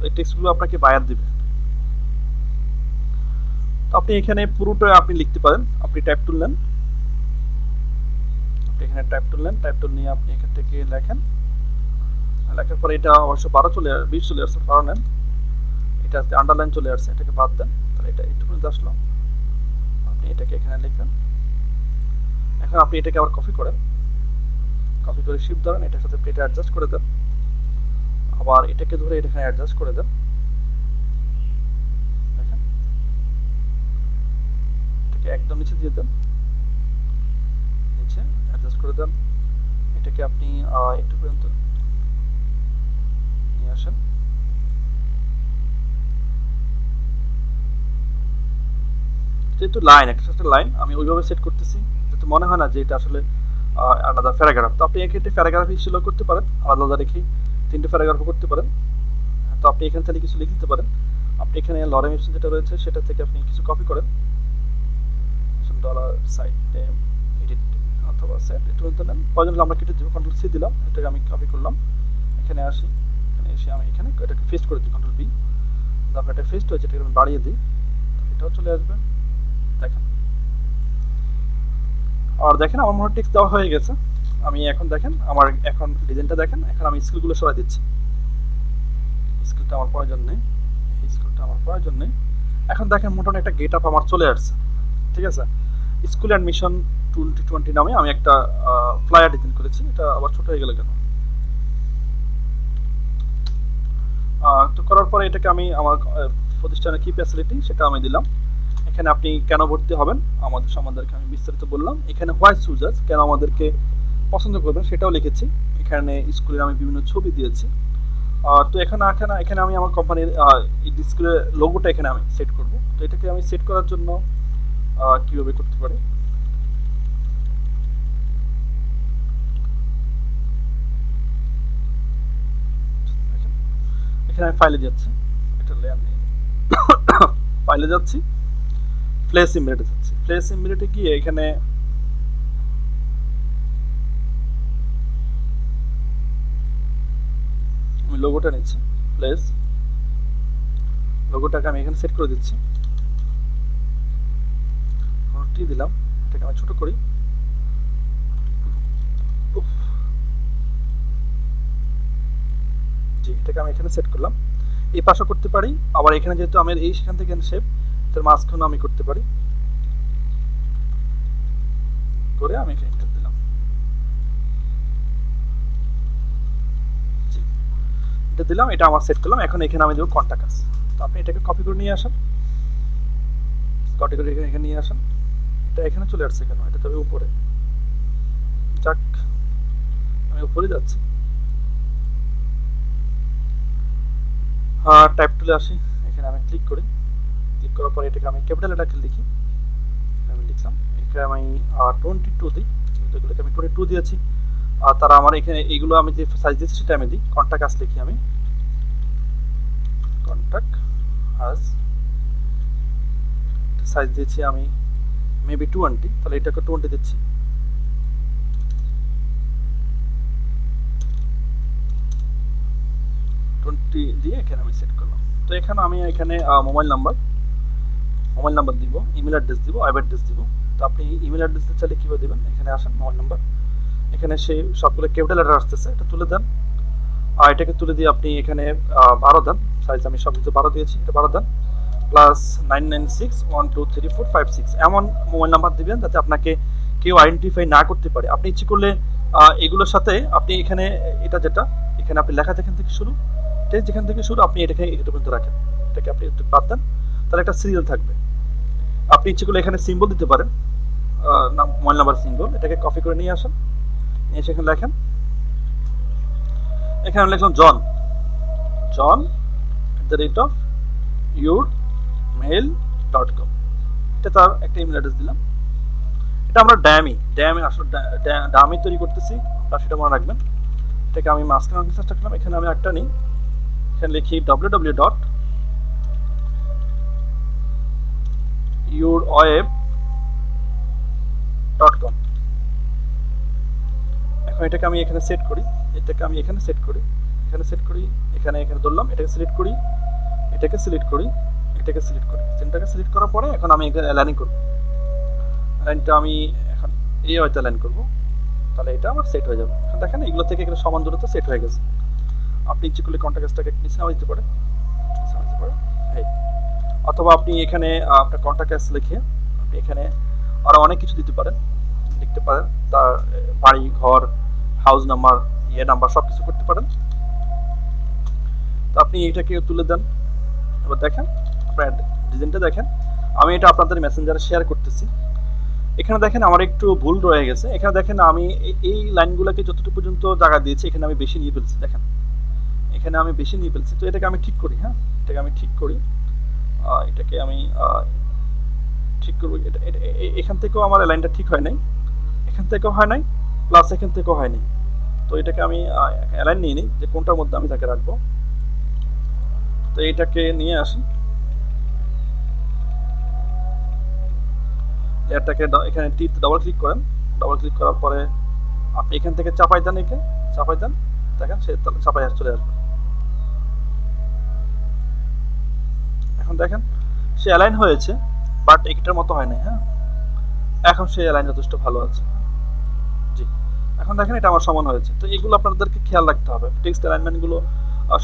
এই টেক্সটগুলো আপনাকে বায়ার দিবে। তো আপনি এখানে পুরোটা আপনি লিখতে পারেন, আপনি টাইপ টুল নেন, আপনি এখানে টাইপ টুল নিয়ে আপনি এখান থেকে লেখেন, লেখার পরে এটা অবশ্য 20 চলে আসছে, 12 নেন, এটা আন্ডারলাইন চলে আসছে, এটাকে বাদ দেন, তাহলে এটা একটু পর্যন্ত আসলো, আপনি এটাকে এখানে লিখবেন। এখন আপনি এটাকে আবার কপি করে শিফট ধরেন, এটার সাথে এটা অ্যাডজাস্ট করে দেন, আবার এটাকে ধরে এখানে অ্যাডজাস্ট করে দেন, একদম নিচে দিয়ে দেন, নিচে অ্যাডজাস্ট করে দেন। এটাকে আপনি একটু পর্যন্ত নিয়ে আসেন। যেহেতু লাইন একটা সাথে লাইন আমি ওইভাবে সেট করতেছি যাতে মনে হয় না যে এটা আসলে আলাদা প্যারাগ্রাফ। তো আপনি এক্ষেত্রে প্যারাগ্রাফ হিসেবে করতে পারেন, আলাদা আলাদা রেখে 3টে প্যারাগ্রাফও করতে পারেন। তো আপনি এখান থেকে কিছু লিখে দিতে পারেন। আপনি এখানে লরেম ইপসন যেটা রয়েছে সেটা থেকে আপনি কিছু কপি করেন, ডলার সাইট নেম এডিট অথবা সেট একটু নেন, প্রয়োজন হলে আমরা কেটে দেবো, কন্ট্রোল সি দিলাম, এটাকে আমি কপি করলাম, এখানে আসি, এখানে এসে আমি এখানে এটাকে পেস্ট করে দিই, কন্ট্রোল বি, তারপর এটা পেস্ট হয়েছে, এটাকে আমি বাড়িয়ে দিই, এটাও চলে আসবে। দেখেন, আর দেখেন আমার মনে টেক্সট দেওয়া হয়ে গেছে। আমি এখন দেখেন আমার এখন ডিজাইনটা দেখেন, এখন আমি স্কিলগুলো সরাই দিচ্ছি, স্কিলটা আমার প্রয়োজন নেই, এই স্কিলটা আমার প্রয়োজন নেই। এখন দেখেন মোটামুটি একটা গেট আপ আমার চলে আসছে, ঠিক আছে। স্কুল অ্যাডমিশন 2020 নামে আমি একটা ফ্লায়ার ডিজাইন করেছি, এটা আবার ছোট হয়ে গেল কেন? তো করার পরে এটাকে আমি আমার প্রতিষ্ঠানের কি ফ্যাসিলিটি সেটা আমি দিলাম। এখানে আপনি কেন ভর্তি হবেন আমাদেরকে আমি বিস্তারিত বললাম। এখানে হোয়াই চুজার্স কেন আমাদেরকে পছন্দ করবেন সেটাও লিখেছি। এখানে স্কুলের আমি বিভিন্ন ছবি দিয়েছি। তো এখানে আমি আমার কোম্পানির এই স্কুলের লোগোটা এখানে আমি সেট করব। তো এটাকে আমি সেট করার জন্য কিভাবে করতে পারি, এখানে আমি ফাইলে যাচ্ছি, এটা লেয়ার নেই, ফাইলে যাচ্ছি, প্লেস ইমেজে যাচ্ছি, প্লেস ইমেজে গিয়ে এখানে আমি লোগোটা নিচ্ছি, প্লেস লোগোটাকে আমি এখানে সেট করে দিচ্ছি, টি দিলাম, এটাকে আমি ছোট করি, জি এটাকে আমি এখানে সেট করলাম। এই পাশে করতে পারি, আবার এখানে যেহেতু আমি এই সেখান থেকে শেপ তার মাঝখানে আমি করতে পারি, করে আমি এখানে এন্টার দিলাম, জি এটা দিলাম, এটা আমার সেট করলাম। এখন এখানে আমি দেবো কন্টাক্টস। তো আপনি এটাকে কপি করে নিয়ে আসেন, কপি করে এখানে নিয়ে আসেন, এটা এখানে চলে আসছে কেন? এটা তবে উপরে, যাক আমি উপরে যাচ্ছি, টাইপ টুলে আসি, এখানে আমি ক্লিক করি, ক্লিক করার পরে এটাকে আমি ক্যাপিটাল লেটারকে লিখি, আমি লিখলাম, এখানে আমি 22 দিই, এগুলোকে আমি 22 দিয়েছি। আর তারা আমার এখানে এইগুলো আমি যে সাইজ দিয়েছি সেটা আমি দিই, কন্টাক্ট আস লিখি, আমি কন্টাক্ট আস সাইজ দিয়েছি আমি মেবি 20, তাহলে এটাকে 20 দিচ্ছি, 20 দিয়ে এখানে আমি সেট করলাম। তো এখানে আমি এখানে মোবাইল নাম্বার দিব, ইমেল অ্যাড্রেস দিব, ওয়েব অ্যাড্রেস দিব। তো আপনি ইমেল অ্যাড্রেস দিতে চাইলে কীভাবে দেবেন, এখানে আসেন, মোবাইল নাম্বার, এখানে সেই সবগুলো ক্যাপিটাল লেটার আসতেছে, এটা তুলে দেন, আর এটাকে তুলে দিয়ে আপনি এখানে 12 দেন, সাইজ আমি সব কিছু 12 দিয়েছি, এটা 12 দেন, প্লাস 996123456 এমন মোবাইল নাম্বার দিবেন যাতে আপনাকে কেউ আইডেন্টিফাই না করতে পারে। আপনি ইচ্ছে করলে এগুলোর সাথে আপনি এখানে এটা যেটা এখানে আপনি লেখা যেখান থেকে শুরু, টেক্সট যেখান থেকে শুরু আপনি এটাকে এটা পর্যন্ত রাখেন, এটাকে আপনি একটু বাদ দেন, তাহলে একটা সিরিয়াল থাকবে। আপনি ইচ্ছে করলে এখানে সিম্বল দিতে পারেন, মোবাইল নাম্বার সিম্বল, এটাকে কপি করে নিয়ে আসেন, নিয়ে এসে এখানে লেখেন, এখানে লিখলাম জন @yourmail.com, এটা তার একটা ইমেল অ্যাড্রেস দিলাম। এটা আমরা ড্যামি আসলে ডামি তৈরি করতেছি, আপনারা সেটা মনে রাখবেন। এটাকে আমি মাঝখানে আনতে চেষ্টা করলাম, এখানে আমি একটা নিই, এখানে লিখি www.yourweb.com। এখন এটাকে আমি এখানে সেট করি, এখানে সেট করি, এখানে ধরলাম, এটাকে সিলেক্ট করি, এটাকে সিলেক্ট করি, তিনটাকে সিলেক্ট করার পরে এখন আমি এখানে অ্যালাইন করব, অ্যালাইনটা আমি এখন এই হয়তো অ্যালাইন করব, তাহলে এটা আমার সেট হয়ে যাবে। এখন দেখেন এগুলো থেকে এখানে সমান দূরত্ব সেট হয়ে গেছে। আপনি ইচ্ছে করলে কন্টাক্টসটাকে নিচে নামাই দিতে পারেন, এই অথবা আপনি এখানে আপনার কন্টাক্টস লিখে আপনি এখানে আরও অনেক কিছু দিতে পারেন, লিখতে পারেন, তার বাড়ি ঘর হাউস নাম্বার নাম্বার সব কিছু করতে পারেন। তো আপনি এটাকে তুলে দেন, এবার দেখেন আপনার ডিজাইনটা দেখেন, আমি এটা আপনাদের মেসেঞ্জারে শেয়ার করতেছি, এখানে দেখেন আমার একটু ভুল রয়ে গেছে, এখানে দেখেন আমি এই লাইনগুলোকে যতটুকু পর্যন্ত জায়গা দিয়েছি এখানে আমি বেশি নিয়ে ফেলছি, দেখেন এখানে আমি বেশি নিয়ে ফেলছি। তো এটাকে আমি ঠিক করি, হ্যাঁ এটাকে আমি ঠিক করি, এটাকে আমি ঠিক করবো। এখান থেকেও আমার লাইনটা ঠিক হয় নাই, এখান থেকেও হয় নাই, প্লাস এখান থেকেও হয় নাই। তো এটাকে আমি অ্যালাইন নিয়ে নিই যে কোনটার মধ্যে আমি তাকে রাখবো। তো এটাকে নিয়ে আসি, লেয়ারটাকে এখানে টিতে ডবল ক্লিক করেন, ডবল ক্লিক করার পরে আপনি এখান থেকে চাপাই দেন, একে চাপাই দেন, দেখেন সে চাপাই চলে আসবে। এখন দেখেন সে অ্যালাইন হয়েছে, বাট এটার মতো হয় নাই। হ্যাঁ এখন সে অ্যালাইন যথেষ্ট ভালো আছে। জি, এখন দেখেন এটা আমার সমান হয়েছে। তো এগুলো আপনাদেরকে খেয়াল রাখতে হবে, টেক্সট অ্যালাইনমেন্টগুলো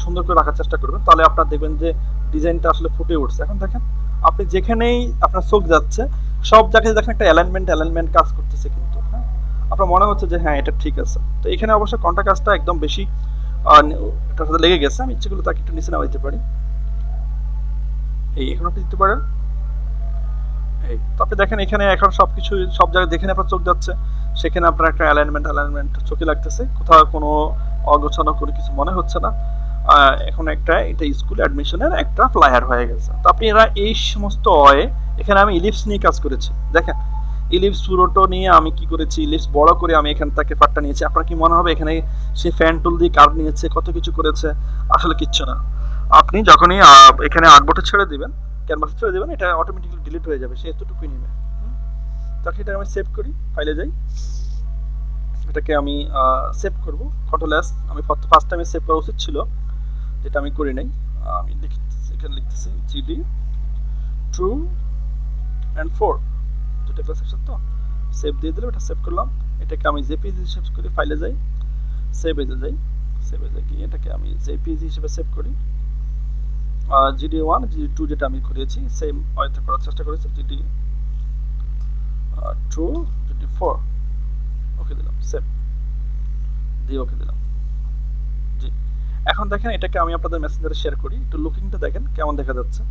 সুন্দর করে রাখার চেষ্টা করবেন, তাহলে আপনার দেখবেন যে ডিজাইনটা আসলে ফুটে উঠছে। এখন দেখেন আপনি যেখানেই আপনার চোখ যাচ্ছে সব জায়গায় দেখেন একটা অ্যালাইনমেন্ট কাজ করতেছে, কিন্তু হ্যাঁ আপনার মনে হচ্ছে যে হ্যাঁ এটা ঠিক আছে। তো এখানে অবশ্য কন্টা কাজটা একদম বেশি এটার সাথে লেগে গেছে, আমি ইচ্ছেগুলো তাকে একটু নিচে নামাই দিতে পারি, এই এখন আপনি দিতে পারেন। এই তো আপনি দেখেন এখানে এখন সবকিছু সব জায়গায় যেখানে আপনার চোখ যাচ্ছে সেখানে আপনার একটা অ্যালাইনমেন্ট চোখে লাগতেছে, কোথাও কোনো অগোছালো কোনো কিছু মনে হচ্ছে না। এখন একটা এটা স্কুল অ্যাডমিশনের একটা ফ্লায়ার হয়ে গেছে। তো আপনি এরা এই সমস্ত এখানে আমি ইলিপস নিয়ে কাজ করেছি, দেখেন ইলিপস পুরোটো নিয়ে আমি কি করেছি, ইলিপস বড় করে আমি এখান থেকে পার্টটা নিয়েছি। আপনার কি মনে হবে এখানে সে ফ্যান টুল দিয়ে কার্ভ নিয়েছে, কত কিছু করেছে? আসলে কিচ্ছু না। আপনি যখনই এখানে আর্টবোর্ডে ছেড়ে দিবেন, ক্যানভাসে ছেড়ে দিবেন, এটা অটোমেটিক্যালি ডিলিট হয়ে যাবে, সে এতটুকুই নেবে। তাকে এটা আমি সেভ করি, ফাইলে যাই, এটাকে আমি সেভ করব, কন্ট্রোল এস। আমি ফার্স্ট টাইমে সেভ করা উচিত ছিল, যেটা আমি করি নাই। আমি এখানে লিখতেছি জিডি 2 and 4 দুটো ক্লাস একসাথে, তো সেভ দিয়ে দিলাম, এটা সেভ করলাম। এটাকে আমি জেপিজি সেভ করি, ফাইলে যাই, সেভ এজে যাই, সেভ এজে গিয়ে এটাকে আমি জেপিজি হিসেবে সেভ করি। জিডি 1 জিডি 2 যেটা আমি করেছি সেম ওয়েতে করার চেষ্টা করেছি, জিডি 2 জিডি 4, ওকে দিলাম, সেভ দিয়ে ওকে দিলাম। জি, এখন দেখেন এটাকে আমি আপনাদের মেসেঞ্জারে শেয়ার করি, একটু লুকিংটা দেখেন কেমন দেখা যাচ্ছে।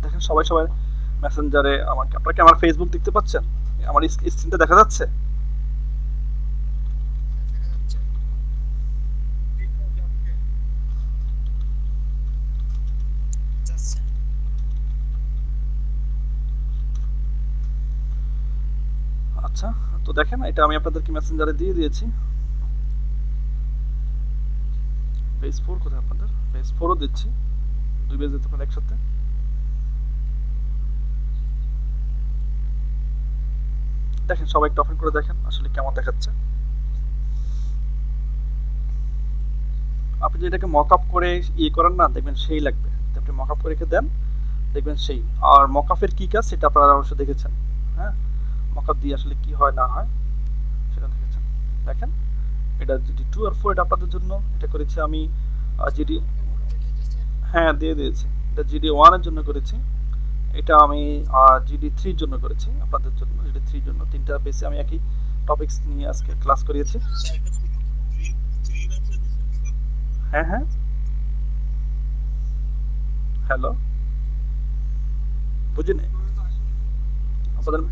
দেখেন সবাই সবাই মেসেঞ্জারে আমাকে, আপনারা কি আমার ফেসবুক দেখতে পাচ্ছেন? আমার স্ক্রিনটা দেখা যাচ্ছে? যাচ্ছে। আচ্ছা, তো দেখেন এটা আমি আপনাদেরকে মেসেঞ্জারে দিয়ে দিয়েছি। পেজ 4 কোথায় আপনাদের? পেজ 4ও দিচ্ছি, দুই পেজ দিতে পারেন একসাথে। দেখেন সবাই একটু ওপেন করে দেখেন আসলে কেমন দেখাচ্ছে। আপনি যদি এটাকে মক আপ করে ইয়ে করেন না, দেখবেন সেই লাগবে। আপনি মক আপ করে রেখে দেন, দেখবেন সেই। আর মক আপের কী কাজ সেটা আপনারা অবশ্যই দেখেছেন, হ্যাঁ মক আপ দিয়ে আসলে কি হয় না হয় সেটা দেখেছেন। দেখেন এটা জিডি 2 আর 4 এটা আপনাদের জন্য, এটা করেছি আমি জিডি, হ্যাঁ দিয়ে দিয়েছি। এটা জিডি 1 এর জন্য করেছি, এটা আমি জিডি 3 এর জন্য করেছি আপনাদের জন্য, জিডি 3 এর জন্য। তিনটা বেসে আমি একই টপিকস নিয়ে আজকে ক্লাস করিয়েছি। হ্যাঁ হ্যাঁ, হ্যালো, বুঝিনি আপনাদের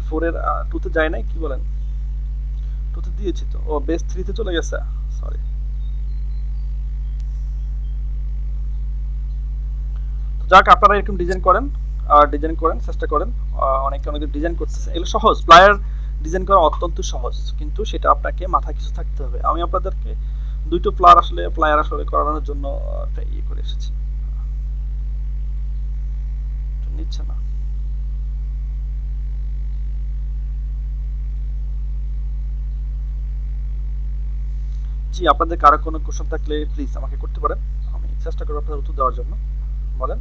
ফোরের টুতে যায় নাই, কি বলেন? টুতে দিয়েছি তো, ও বেস 3-তে চলে গেছে, সরি। যাক আপনারা এরকম ডিজাইন করেন, ডিজাইন করেন, চেষ্টা করেন। অনেকে অনেক ডিজাইন করতেছে, এগুলো সহজ, প্লায়ার ডিজাইন করা অত্যন্ত সহজ, কিন্তু সেটা আপনাকে মাথায় কিছু থাকতে হবে। আমি আপনাদেরকে দুটো প্লায়ার আসলে করানোর জন্য একটা ইয়ে করে এসেছি, নিচ্ছে না। জি, আপনাদের কারো কোনো কোশ্চেন থাকলে প্লিজ আমাকে করতে পারেন, আমি চেষ্টা করবো আপনাদের উত্তর দেওয়ার জন্য। বলেন।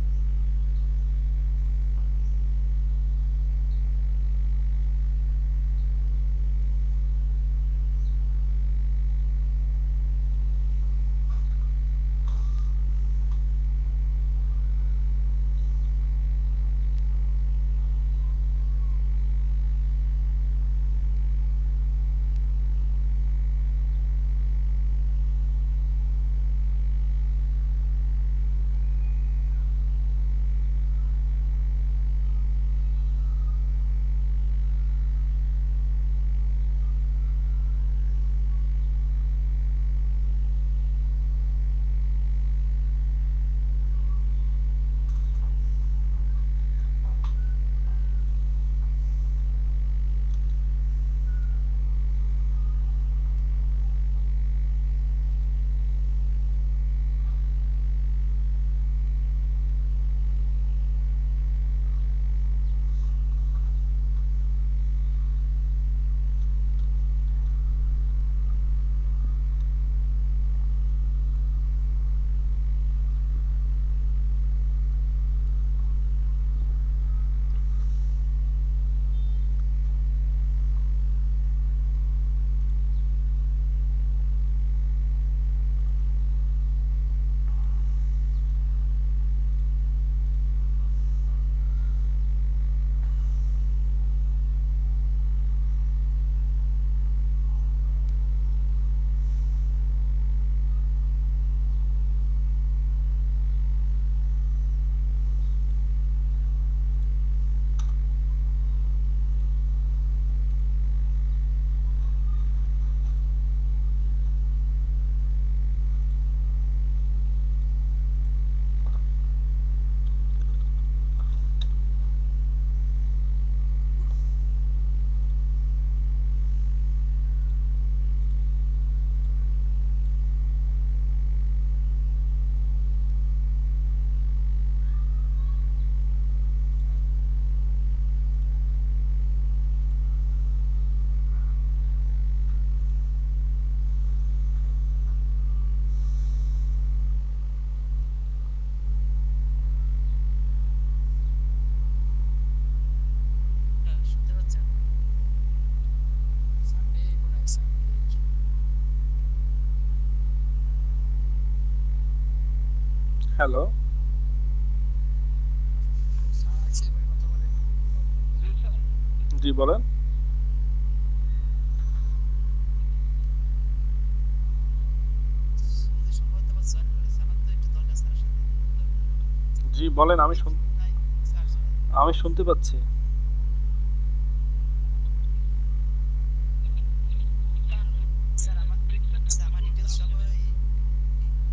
হ্যালো, জি বলেন। সম্ভবত আবার জয়েন করেছে, আমার তো একটু দরকার স্যারের সাথে কথা বলার। জি বলেন, নেট কিন্তু নাই, চার্জও নাই। আমি শুনতে পাচ্ছি। স্যার আমার, স্যার আমার ডিটেলস সব ওই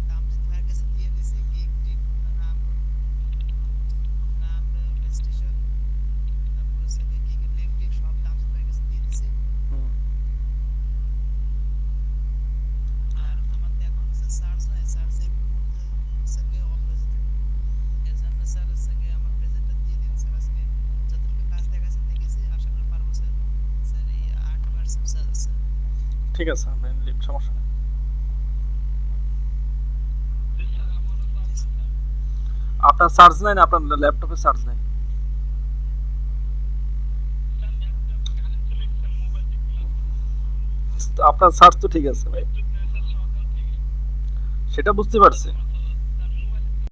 তামজিদ ভাইয়ের কাছে দিয়ে দিছি, গিগ টিগ, নাম নাম রেজিস্ট্রেশন, তারপর হচ্ছে গিগের লিঙ্ক টিক সব তামজিদ ভাইয়ের কাছে দিয়ে দিছি। হুম, আর আমার তো এখন হচ্ছে চার্জ নাই, চার্জ একটুর মধ্যে হচ্ছে গিয়ে অফ হয়ে যেতে পারে। এর জন্য স্যার হচ্ছে গিয়ে আমার প্রেজেন্টটা দিয়ে দিন স্যার আজকে। যতটুকু কাজ দেখাচ্ছে দেখেছি, আশা করি পারবো স্যার। স্যার এই 8% চার্জ আছে। ঠিক আছে, আপনি নিন, সমস্যা নেই। জি স্যার। আপনার চার্জ নাই না? আপনার ল্যাপটপে চার্জ নাই? আপনার চার্জ তো ঠিক আছে ভাই, সেটা বুঝতে পারছি।